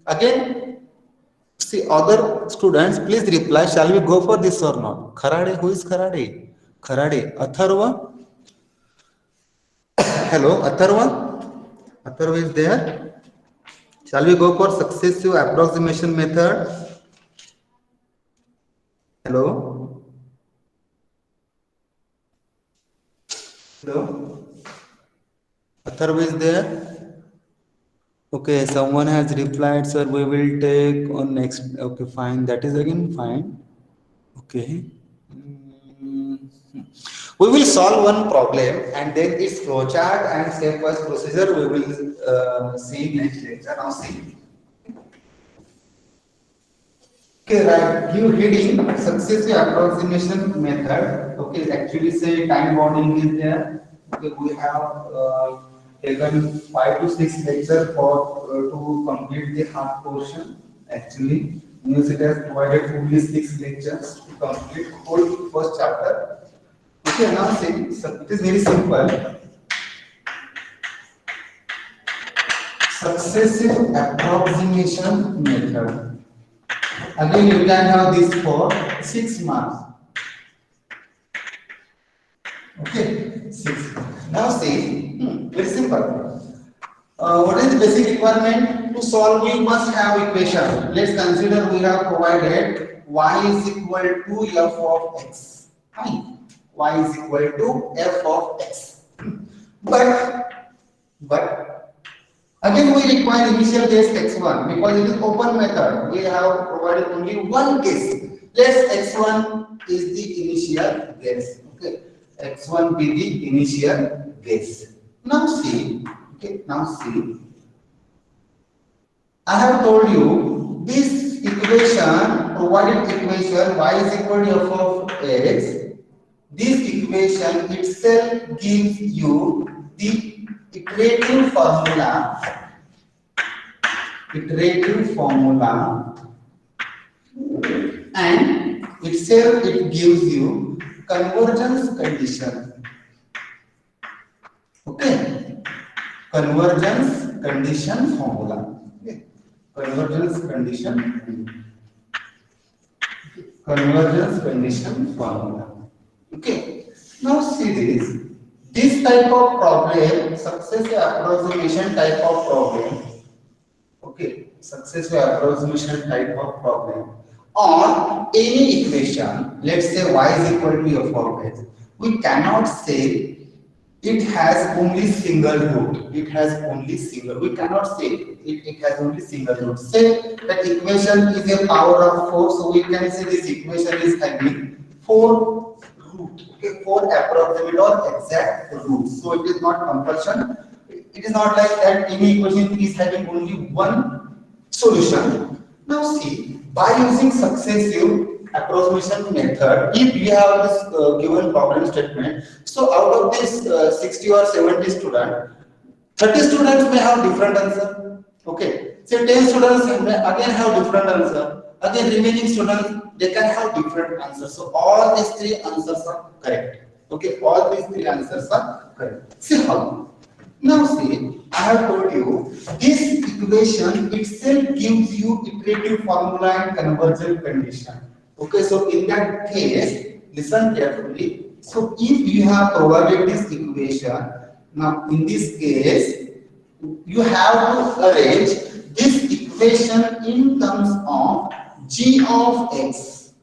Again, see other students, please reply. Shall we go for this or not? Kharade, who is Kharade? Kharade. Atharva? Hello, Atharva? Atharva is there? Shall we go for successive approximation method? Hello? Hello? Atharva is there? Okay, someone has replied, sir, we will take on next. Okay, fine. That is again fine. Okay. We will solve one problem and then its flowchart and stepwise procedure we will see next lecture. Now see. Okay, right. Give heading successive approximation method. Okay, actually say time bounding is there. Okay, we have taken 5 to 6 lectures for to complete the half portion. Actually, university has provided only 6 lectures to complete whole first chapter. Okay, now see, so it is very simple. Successive approximation method. Again, you can have this for 6 marks. Okay, 6. Now see, very simple. What is the basic requirement? To solve, we must have equation. Let's consider we have provided y is equal to f of x. Fine. Y is equal to f of x. But again we require initial guess x1 because it is open method. We have provided only one guess. Let x1 is the initial guess. Okay, x1 be the initial guess. Now see. Okay, now see. I have told you this equation, provided equation y is equal to f of x. This equation itself gives you the iterative formula. And itself it gives you convergence condition. Okay, convergence condition formula. Okay. Convergence condition formula. Okay, now see this type of problem, successive approximation type of problem. Okay, successive approximation type of problem on any equation. Let's say y is equal to f of x. We cannot say it has only single root. We cannot say it has only single root. Say that equation is a power of 4, so we can say this equation is having 4 root. Okay, 4 approximate or exact roots. So it is not compulsion. It is not like that any equation is having only one solution. Now see, by using successive approximation method, if we have this given problem statement, so out of this 60 or 70 students, 30 students may have different answer. Okay, say 10 students may again have different answer. Again, remaining students, they can have different answers. So all these 3 answers are correct. Okay, all these 3 answers are correct. See how? Now see, I have told you this equation itself gives you iterative formula and convergence condition. Okay, so in that case, listen carefully. So if you have provided this equation, now in this case, you have to arrange this equation in terms of g of x.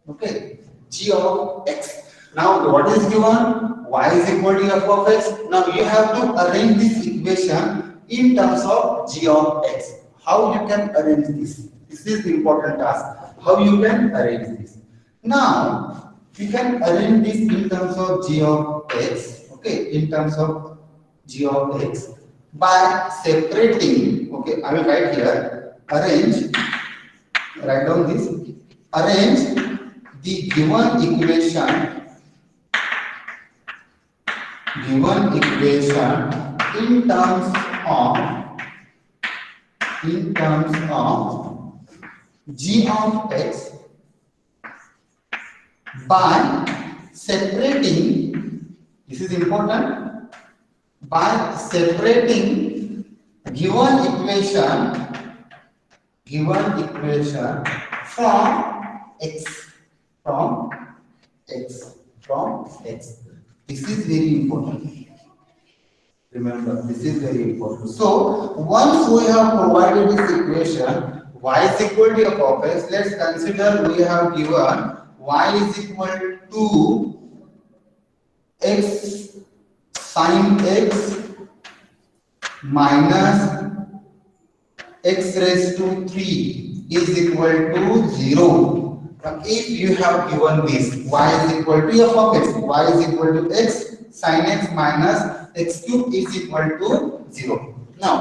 Okay, g of x. Now what is given? Y is equal to f of x. Now you have to arrange this equation in terms of g of x. How you can arrange this? This is the important task. How you can arrange this? Now you can arrange this in terms of g of x. Okay, in terms of g of x by separating. Okay, I will write here. Write down this. Arrange the given equation in terms of g of x by separating, this is important, by separating given equation from x. This is very important. Remember, this is very important. So once we have provided this equation, y is equal to f of x, let's consider we have given y is equal to x sin x minus x raised to 3 is equal to 0. Now, if you have given this y is equal to f of x, y is equal to x sin x minus x cube is equal to 0. Now,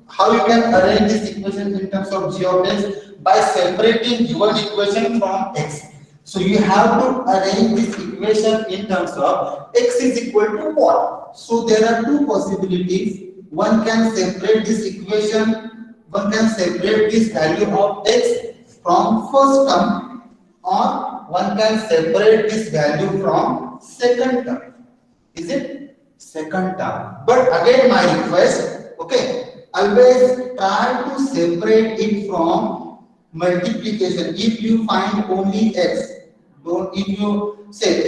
how you can arrange this equation in terms of g of x? By separating given equation from x. So you have to arrange this equation in terms of x is equal to what? So there are two possibilities. One can separate this equation, one can separate this value of x from first term, or one can separate this value from second term. Is it second term? But again my request, okay, always try to separate it from multiplication. If you find only x, don't, if you say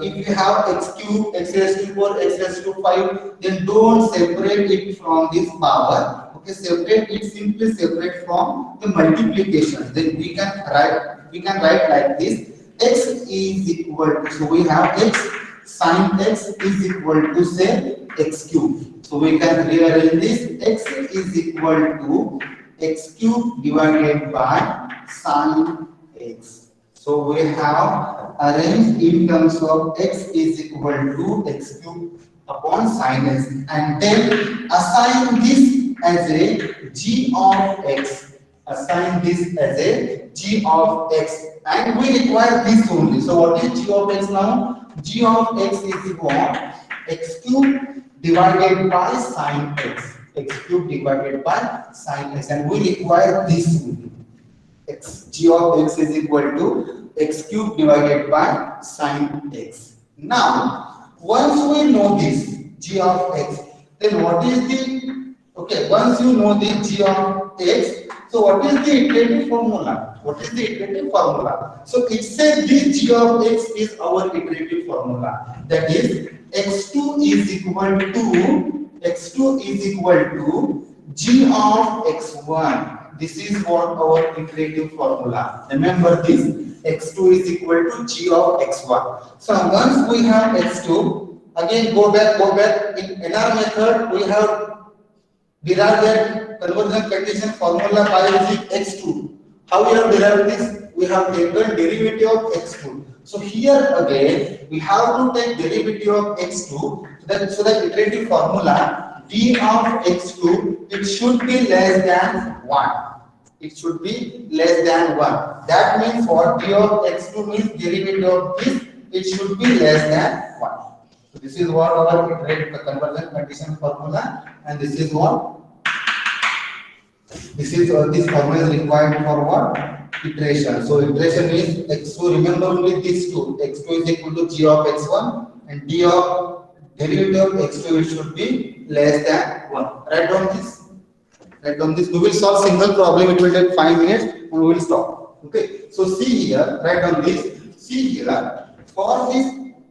if you have x cube, x raised to 4, x raised to 5, then don't separate it from this power. Okay, separate it, simply separate from the multiplication. Then we can write like this: x is equal to, so we have x sin x is equal to say x cube. So we can rearrange this: x is equal to x cube divided by sin x. So we have arranged in terms of x is equal to x cube upon sin x, and then assign this as a g of x. Assign this as a g of x, and we require this only. So what is g of x now? G of x is equal to x cube divided by sin x. X cube divided by sin x, and we require this only. G of x is equal to x cube divided by sin x. Now, once we know this g of x, then what is the, okay, once you know the g of x, so what is the iterative formula? What is the iterative formula? So it says this g of x is our iterative formula. That is x2 is equal to g of x1. This is what our iterative formula. Remember this: x2 is equal to g of x1. So once we have x2, again go back. In NR method, we have derived that conversion condition formula by using x2. How we have derived this? We have taken derivative of x2. So here again, we have to take derivative of x2. So the iterative formula d of x2, it should be less than 1. It should be less than 1. That means what? D of x2 means derivative of this, it should be less than 1. So this is what our iterative conversion condition formula, and this is what? This formula is required for what? Iteration. So iteration is x2, remember only these two. x2 is equal to g of x1, and d of derivative of x2, it should be less than 1. Write down this. Write down this. We will solve single problem. It will take 5 minutes and we will stop. Okay. So see here. Write down this. See here. For this,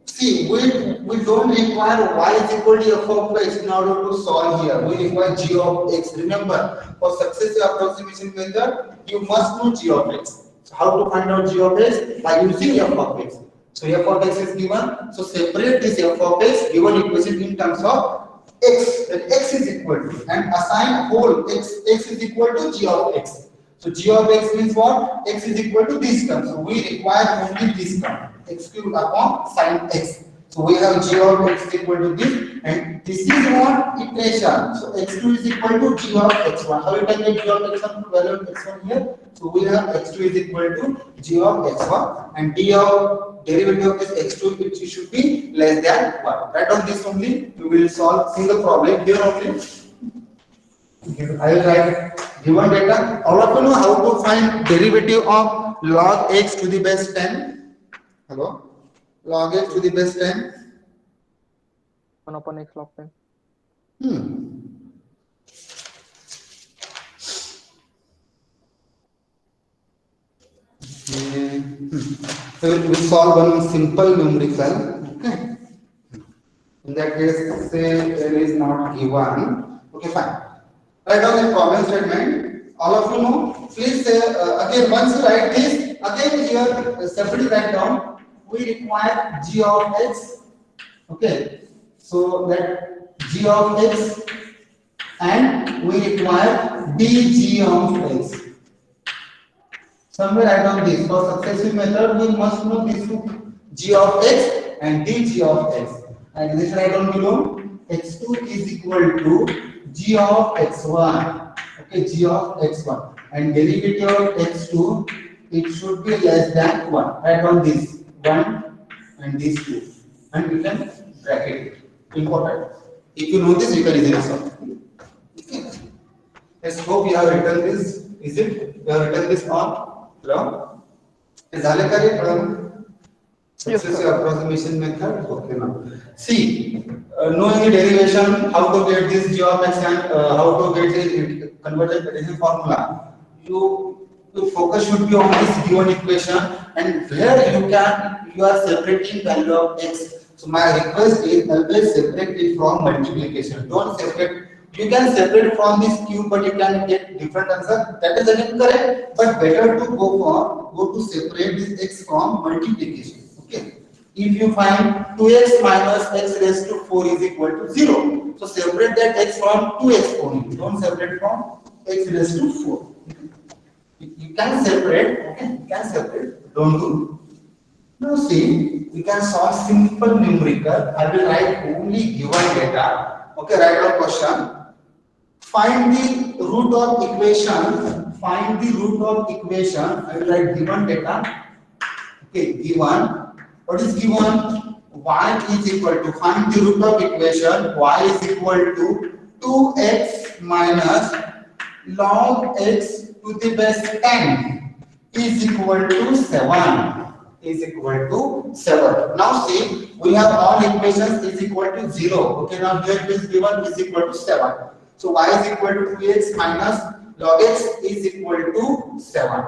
see, we don't require y is equal to f of x in order to solve here. We require g of x. Remember, for successive approximation method, you must know g of x. So how to find out g of x? By using f of x. So f of x is given. So separate this f of x given equation in terms of x, that x is equal to, and assign whole x is equal to g of x. So g of x means what? X is equal to this term. So we require only this term, x cubed upon sin x. So we have g of x is equal to this, and this is what? Iteration. So x2 is equal to g of x1. How we can get g of x1 value of x1 here? So we have x2 is equal to g of x1, and d of derivative of this x2, which should be less than 1. Write down this only. We will solve single problem here only. I will write given data. All of you know how to find derivative of log x to the base 10. Hello? Log x to the base 10. 1 upon x log 10. So we solve one simple numerical. Okay. In that case, say there is not given. Okay, fine. Write down the problem statement. All of you know. Please say again. Once you write this, again here separately write down. We require g of x. Okay. So that g of x, and we require dg of x. Somewhere write down this. For successive method, we must know this two, g of x and dg of x. And this write down below. x2 is equal to g of x1. Okay, g of x1, and derivative of x2 it should be less than 1. Write on this 1 and these 2, and you can bracket it. Important. If you know this, you can easily solve. Okay. Let's hope you have written this. Is it? You have written this on? Hello? Is that correct? Successive approximation method. Okay, now see, knowing the derivation, how to get this g of x and how to get it converted into formula. Your focus should be on this given equation, and where you are separating value of x. So my request is always separate it from multiplication. Don't separate. You can separate from this cube, but you can get different answer. That is again correct, but better to go to separate this x from multiplication. Okay. If you find 2x minus x raised to 4 is equal to 0, so separate that x from 2x only. Don't separate from x raised to 4. You can separate. Okay. You can separate. Don't do. Now see, we can solve simple numerical. I will write only given data. Okay, write down question. Find the root of equation. Find the root of equation. I will write given data. Okay, given. What is given? Y is equal to, find the root of equation. Y is equal to 2x minus log x to the base 10 is equal to 7. Is equal to 7. Now see, we have all equations is equal to 0. Okay, now here it is given is equal to 7. So y is equal to 2x minus log x is equal to 7.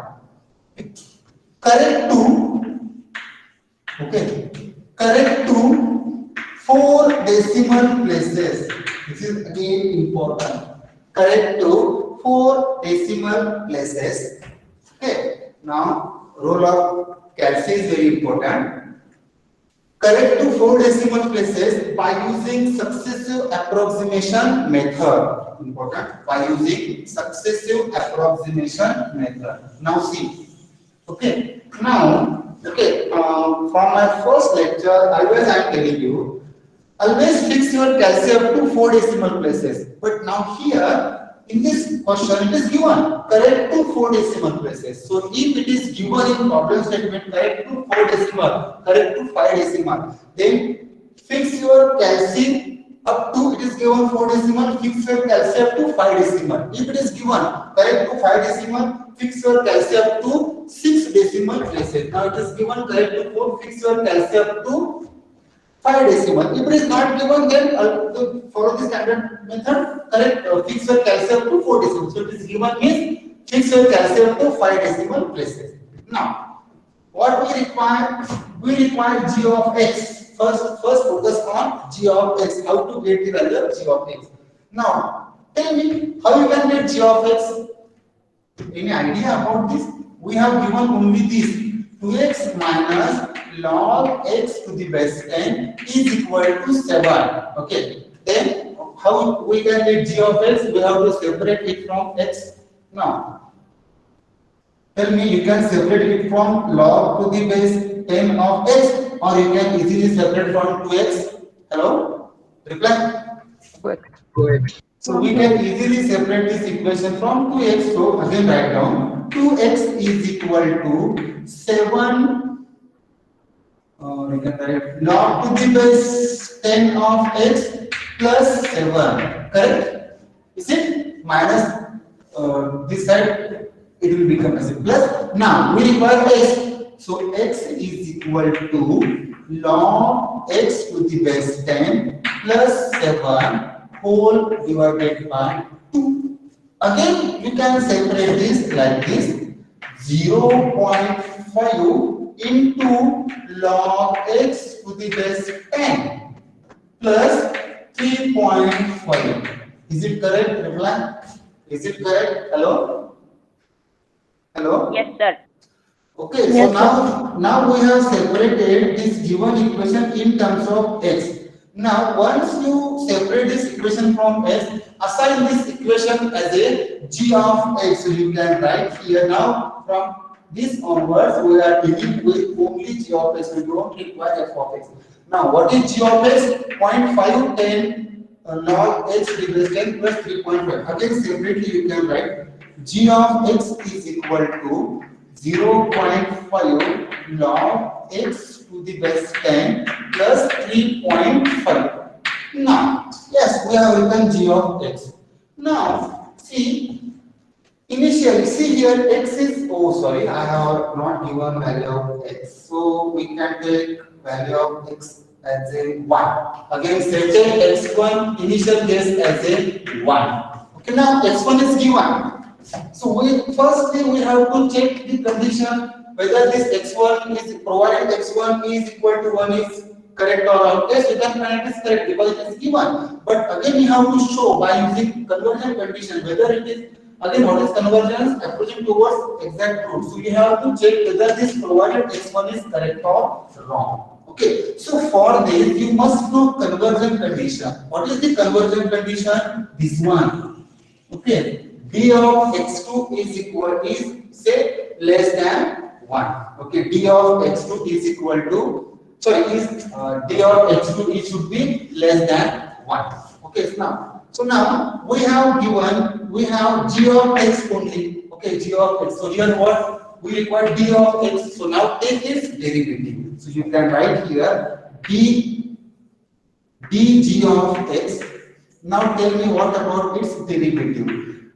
Correct to, okay, correct to 4 decimal places. This is again important. Correct to 4 decimal places. Okay, now role of calci is very important. Correct to 4 decimal places by using successive approximation method. Important. By using successive approximation method. Now see. Okay. Now, okay. From my first lecture, always I am telling you, always fix your calci up to 4 decimal places. But now here, in this question, it is given correct to 4 decimal places. So if it is given in problem statement correct to 4 decimal, correct to 5 decimal, then fix your calci up to, it is given 4 decimal, fix your calci up to 5 decimal. If it is given correct to 5 decimal, fix your calci up to 6 decimal places. Now it is given correct to 4, fix your calci up to 5 decimal. If it is not given, then follow the standard method. Correct. Fix your calci up to 4 decimal. So it is given means fix your calci up to 5 decimal places. Now, what we require? We require g of x. First focus on g of x. How to get the value of g of x? Now, tell me how you can get g of x. Any idea about this? We have given only this 2x minus log x to the base 10 is equal to 7. Okay. Then how we can get g of x? We have to separate it from x. Now, tell me, you can separate it from log to the base 10 of x, or you can easily separate from 2x. Hello? Reply. Correct. So we can easily separate this equation from 2x. So again write down 2x is equal to 7 we can write log to the base 10 of x plus 7. Correct? Is it? Minus this side, it will become as a plus. Now we require x. So x is equal to log x to the base 10 plus 7 whole divided by 2. Again, you can separate this like this. 0.5 into log x to the base 10 plus 3.5. Is it correct? Reply. Is it correct? Hello? Hello? Yes, sir. Okay, Yes, so now we have separated this given equation in terms of x. Now, once you separate this equation from x, assign this equation as a g of x. So you can write here now from this onwards, we are dealing with only g of x. We don't require f of x. Now, what is g of x? 0.510 log x to the base 10 plus 3.5. Again, separately you can write g of x is equal to 0.5 log x to the base 10 plus 3.5. Now, yes, we have written g of x. Now, see, initially, see here, x is, oh sorry, I have not given value of x. So, we can take value of x as a 1. Again, setting x1 initial guess as a 1. Okay, now x1 is given. So, firstly we have to check the condition whether this x1 is, provided x1 is equal to 1 is correct or wrong. Yes, you can find it is correct because it is given. But again, you have to show by using conversion condition whether it is, again, what is convergence? Approaching towards exact root. So you have to check whether this provided x1 is correct or wrong. Okay. So for this, you must know conversion condition. What is the conversion condition? This one. Okay. D of x2 is equal is, say, less than 1. Okay. D of x2 is equal to, sorry, is D of x2 it should be less than 1. Okay. So now we have given, we have g of x only. Okay, g of x. So here what? We require d of x. So now take its derivative. So you can write here dg of x. Now tell me what about its derivative.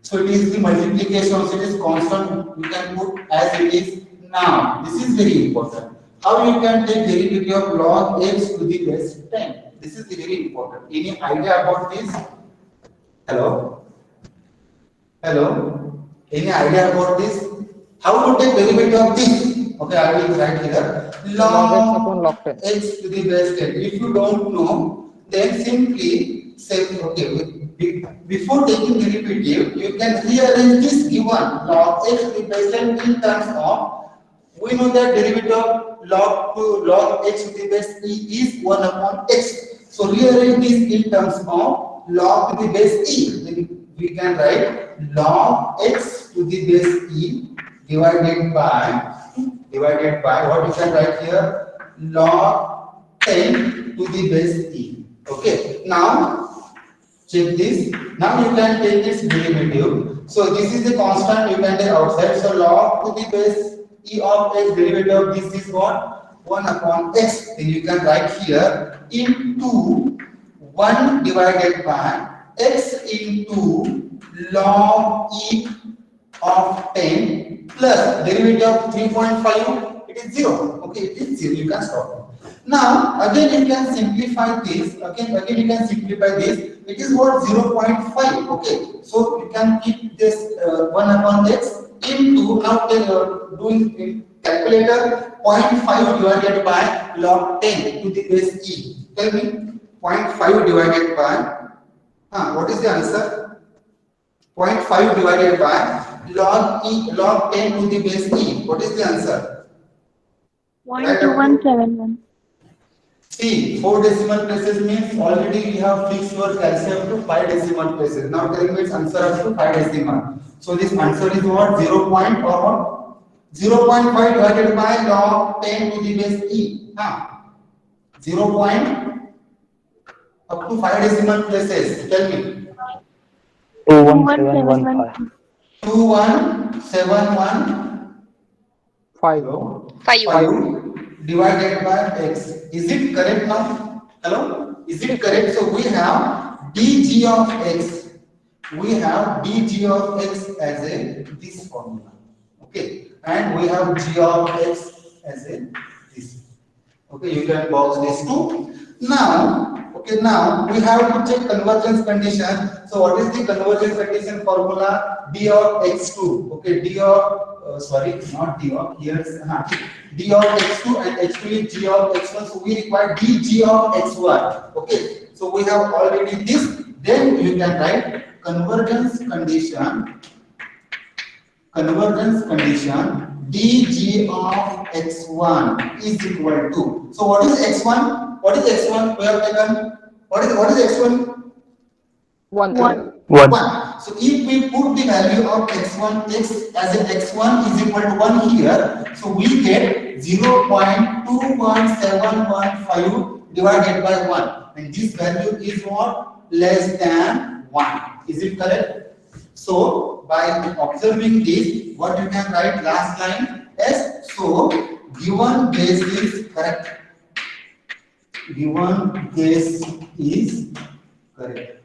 So it is the multiplication, so it is constant. You can put as it is. Now this is very important. How you can take derivative of log x to the base 10? This is very important. Any idea about this? Hello? Hello? Any idea about this? How to take derivative of this? Okay, I will write here. Log x to the base 10. If you don't know, then simply say, okay, before taking derivative, you can rearrange this given log x to the base 10 in terms of, we know that derivative of log x to the base e is 1 upon x. So rearrange this in terms of log to the base e. Then we can write log x to the base e divided by what you can write here, log 10 to the base e. Okay. Now check this. Now you can take its derivative. So this is the constant you can take outside. So log to the base e of x, derivative of this is what? 1 upon x. Then you can write here into 1 divided by x into log e of 10 plus derivative of 3.5, it is 0. Okay, it is 0. You can stop. Now again you can simplify this. Again you can simplify this. It is what? 0.5. Okay, so you can keep this 1 upon x into, now doing in calculator, 0.5 divided by log 10 to the base e. Tell me, 0.5 divided by, what is the answer? 0.5 divided by log 10 to the base e. What is the answer? 0.2171. See, 4 decimal places means already we have fixed your calcium to 5 decimal places. Now telling me its answer up to 5 decimal. So this answer is what? 0. Or 0.5 divided by log 10 to the base e. 0. Up to 5 decimal places. Tell me. 21715. 2171 5. 5 divided by x. Is it correct now? Hello? Is it correct? So we have dg of x. We have dg of x as a this formula. Okay. And we have g of x as a this. Okay, you can box this too. Now, okay, now we have to check convergence condition. So what is the convergence condition formula? D of x2. Okay, D of sorry, not D of, here is D of x2 and x2 is g of x1. So we require dg of x1. Okay, so we have already this. Then you can write convergence condition dg of x1 is equal to. So what is x1? What is x1? We have taken. What is x1? 1. 1. So if we put the value of x1 x as a x1 is equal to 1 here, so we get 0.21715 divided by 1, and this value is what? Less than 1. Is it correct? So by observing this, what you can write last line, S. So given guess is correct. Given guess is correct.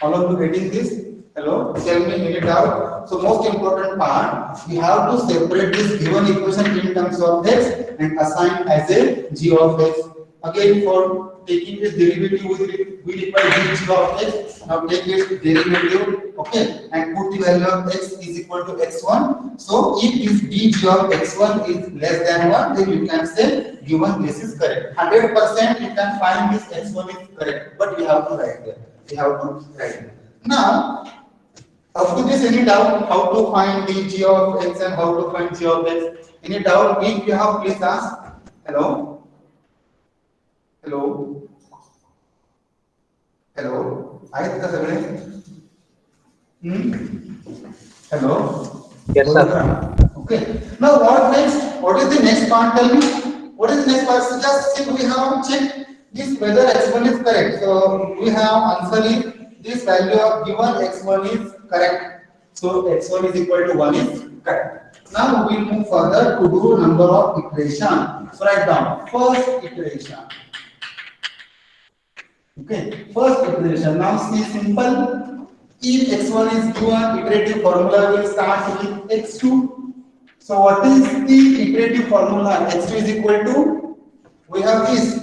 All of you getting this? Hello? Tell me any doubt. So most important part, we have to separate this given equation in terms of x and assign as a g of x. Again, for taking this derivative, we require g of x. Now take its derivative, okay, and put the value of x is equal to x1. So if this dg of x1 is less than 1, then you can say given this is correct. 100% you can find this x1 is correct, but we have to write there. We have to write it. Now, up to this, any doubt how to find the g of x and how to find g of x? Any doubt? If you have, please ask. Hello? Hello? Hello? Are Hello? Yes, sir. Okay. Now, what next? What is the next part? Tell me. What is the next part? So just see, we have checked this whether x1 is correct. So we have answer is this value of given x1 is correct. So x1 is equal to 1 is correct. Now we will move further to do number of iteration. So write down first iteration. Okay, first iteration. Now see, simple. If x1 is given, iterative formula will start with x2. So what is the iterative formula? x2 is equal to, we have this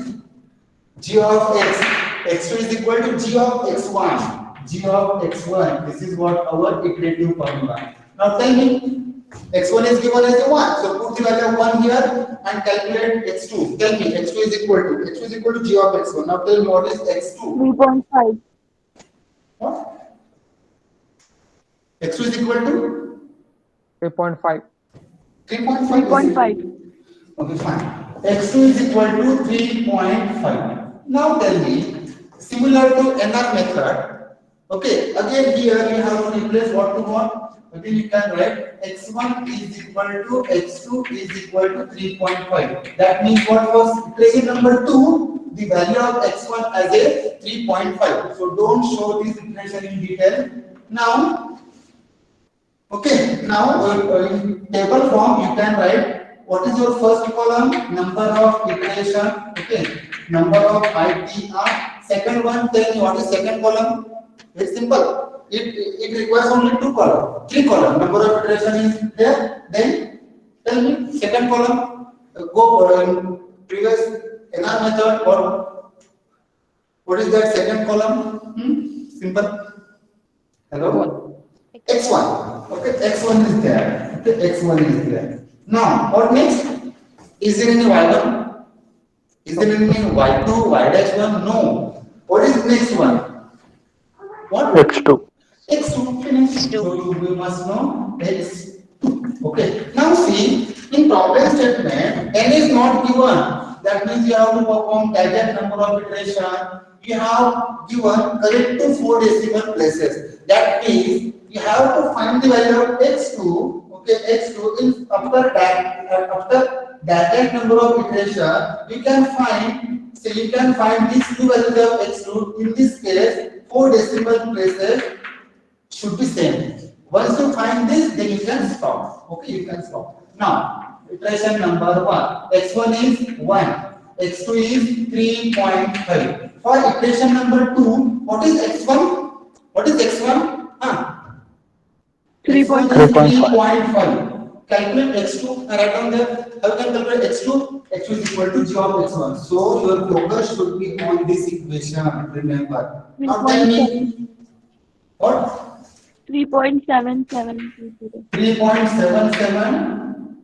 g of x. x2 is equal to g of x1. g of x1. This is what our iterative formula. Now tell me, x1 is given as a 1. So put the value of 1 here and calculate x2. Tell me, x2 is equal to g of x1. Now tell me what is x2? 3.5. What? x2 is equal to 3.5. 3.5. 3.5. Okay, fine. x2 is equal to 3.5. Now tell me, similar to NR method, okay, again here we have to replace what to what? Again you can write x1 is equal to x2 is equal to 3.5. That means what was equation number 2, the value of x1 as a 3.5. So don't show this equation in detail. Now, okay, now in table form you can write what is your first column, number of iteration, okay, number of ITR. Second one, tell me what is second column. Very simple. It requires only 2 columns, 3 columns. Number of iteration is there. Then tell me second column. Go in previous NR method. What is that second column? Simple. Hello. X1. Okay, X1 is there. Okay, X1 is there. Now, what next? Is there any y1? Is there any y2, y-1? No. What is next one? What? X2. X2 finished. So we must know X2. Okay. Now see, in problem statement, n is not given. That means you have to perform tangent number of iteration. You have given correct to 4 decimal places. That means you have to find the value of x2. Okay, x2 in after tangent number of iteration. You can find. So you can find these two values of x2. In this case, 4 decimal places should be same. Once you find this, then you can stop. Okay, you can stop. Now, iteration number 1. x1 is 1. x2 is 3.5. For iteration number 2, what is x1? What is x1? 3.5. Calculate x2. Write down there. How can calculate x2? x2 is equal to g of x1. So your focus should be on this equation. Remember. Now tell me what? 3.7720. 3.77.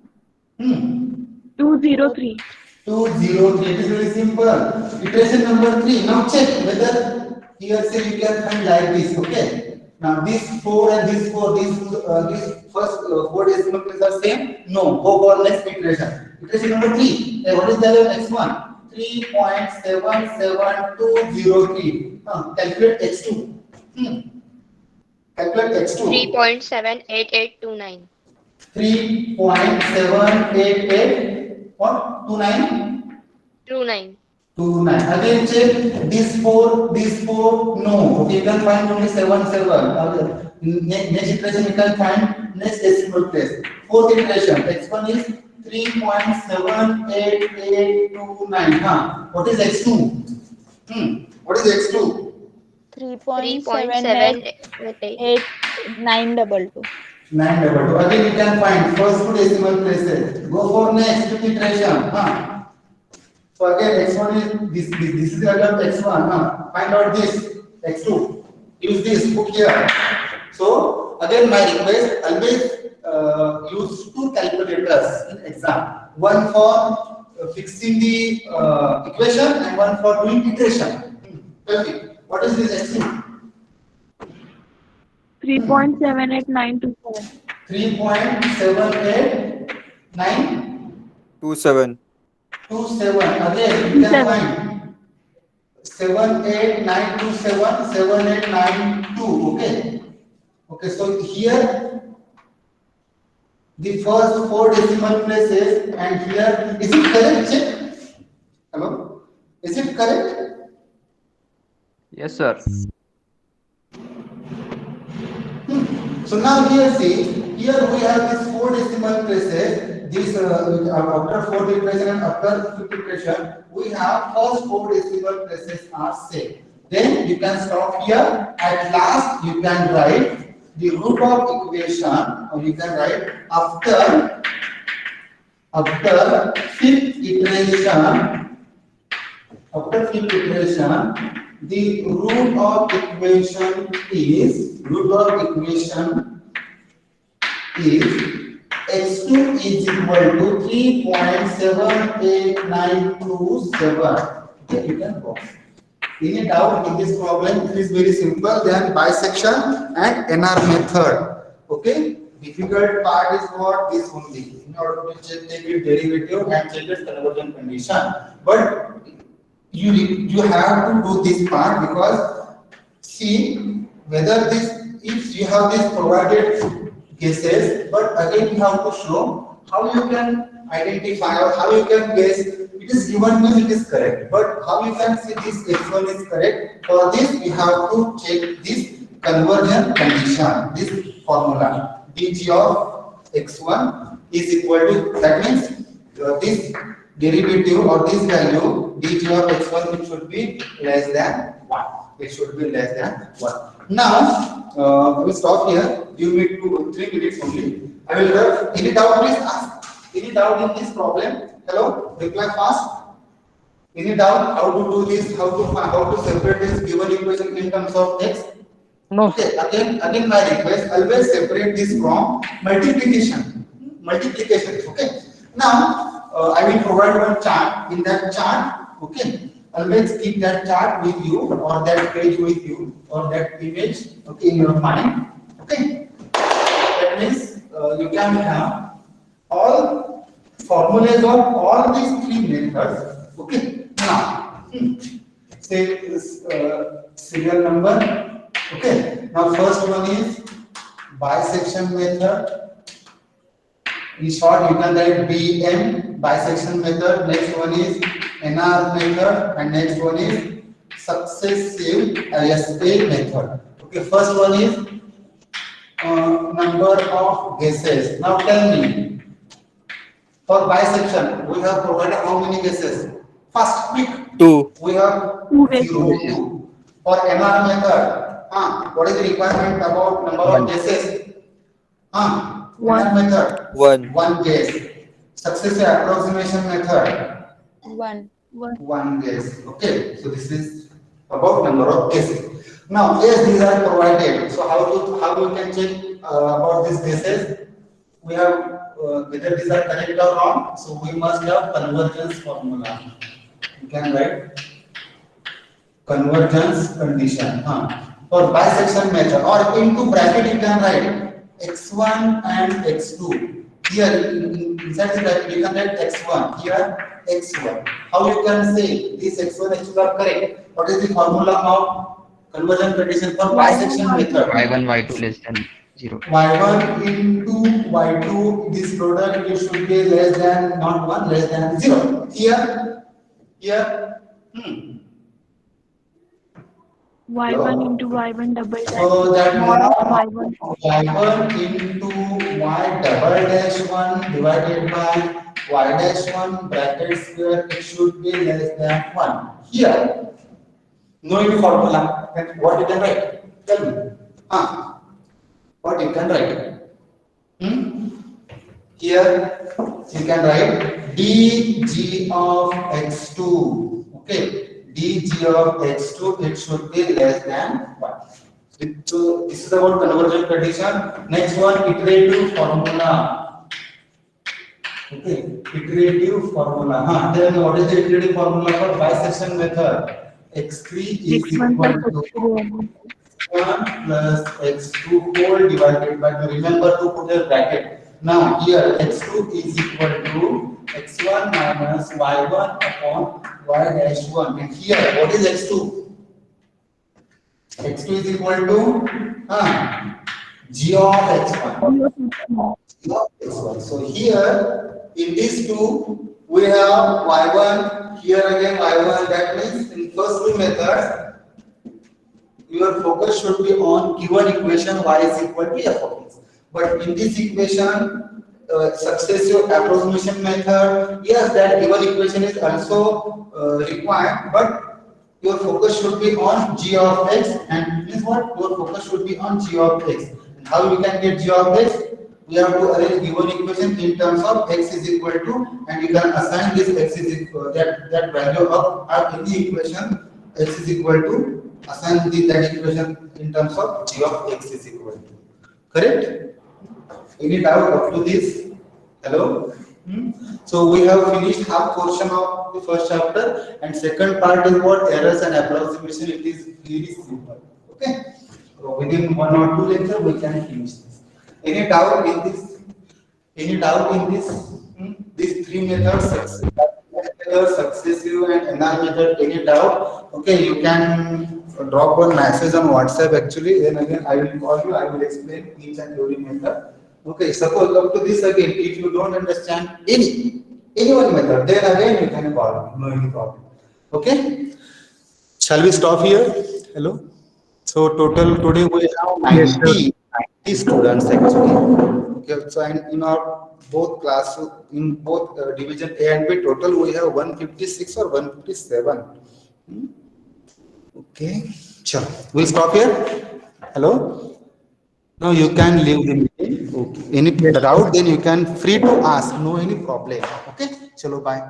203. 203. It is very simple. Iteration number 3. Now check whether here say you can find like this. Okay. Now this 4 and this 4, this first 4 decimal places are same. No. Go for next iteration. Iteration number 3. What is the value of x1? 3.77203. Calculate x2. Calculate x2. 3.78829. 3.788 what? 29? 29. 29. Again check this 4, no. Okay, you can find only 7. Next iteration you can find next decimal place. fourth iteration. X1 is 3.78829. What is X2? What is X2? 3.788. 922. 922. Again, you can find first two decimal places. Go for next iteration. So again, X1 is this is again X1. Find out this X2. Use this. Put here. So again, my request always use two calculators in exam. One for fixing the equation and one for doing iteration. Tell me, what is this X2? 3.78927. 3.78927. 27. Again, you can find 78927, 7892. Okay. Okay. So here the first four decimal places, and here is it correct? Check. Hello. Is it correct? Yes, sir. So now here see, here we have these four decimal places. This after fourth iteration and after fifth iteration, we have first four decimal places are same. Then you can stop here. At last, you can write the root of equation, or you can write after fifth iteration. After fifth iteration, the root of equation is x2 is equal to 3.78927. Okay, you can go. Any doubt in this problem? It is very simple. Then bisection and NR method. Okay. Difficult part is what this only. In order to take its derivative and check its conversion condition. But you have to do this part, because see whether this, if you have this provided guesses, but again you have to show how you can identify or how you can guess it is given means it is correct, but how you can see this x1 is correct. For this we have to check this conversion condition, this formula dg of x1 is equal to, that means this derivative or this value dg of x1, it should be less than 1. It should be less than 1. Now we stop here. Give me 2-3 minutes only. I will have any doubt, please ask. Any doubt in this problem? Hello, reply fast. Any doubt how to do this? How to separate this given equation in terms of x? No. Okay. Again my request, always separate this from multiplication. Okay. Now I will provide one chart. In that chart, okay, always keep that chart with you, or that page with you, or that image, okay, in your mind. Okay. That means you can have all formulas of all these three methods. Okay. Now, say this serial number. Okay. Now first one is bisection method. In short, you can write BM, bisection method. Next one is NR method, and next one is successive ISA method. Okay, first one is number of guesses. Now tell me, for bisection, we have provided how many guesses? First, quick. 2. We have 2 guesses. 0, 2. For NR method, what is the requirement about number of guesses? NR method, 1. 1 guess. Successive approximation method, 1. 1 guess. Okay, so this is about number of guesses. Now, yes, these are provided. So how you can check about these guesses? We have whether these are correct or wrong. So we must have convergence formula. You can write convergence condition. For bisection method, or into bracket you can write x1 and x2. Here inside the bracket you can write x1. Here x1. How you can say this x1 x2 are correct? What is the formula of conversion condition for bisection method? y1 y2 less than 0. y1 into y2, this product it should be less than, not 1, less than 0. Here y1 into y1 double dash. so that Mod of y1. y1 into y double dash 1 divided by y dash 1 bracket square, it should be less than 1. Here, no any formula. Then what you can write? Tell me. What you can write? Here you can write dg of x2. Okay, dg of x2, it should be less than 1. So this is about conversion condition. Next one, iterative formula. Okay, iterative formula. Then what is the iterative formula for bisection method? x3 is equal to 1 plus x2 whole divided by, remember to put a bracket. Now here x2 is equal to x1 minus y1 upon y dash 1. And here what is x2? x2 is equal to g of x1. G of x1. So here in these two we have y1, here again y1. That means in first two methods your focus should be on given equation y is equal to f of x. But in this equation, successive approximation method, yes, that given equation is also required, but your focus should be on g of x, and means what? Your focus should be on g of x. And how you can get g of x? We have to arrange given equation in terms of x is equal to, and you can assign this x is equal that value of in the equation x is equal to, assign that equation in terms of g of x is equal to. Correct? Any doubt up to this? Hello? So we have finished half portion of the first chapter, and second part is what? Errors and approximation. It is very simple. Okay? So within 1 or 2 lectures we can finish this. Any doubt in this? Any doubt in this? These three methods, successive and NR method. Any doubt? Okay, you can drop one message on WhatsApp actually. Then again I will call you. I will explain each and every method. Okay, suppose up to this again, if you don't understand any one method, then again you can call me, no any problem. Okay, shall we stop here? Hello. So total today we have 90 students actually. Okay, so and in our both class, in both division A and B, total we have 156 or 157. Okay, sure. We'll stop here. Hello. Now you can leave the meeting. Okay. Any doubt, then you can free to ask. No any problem. Okay. Chalo, bye.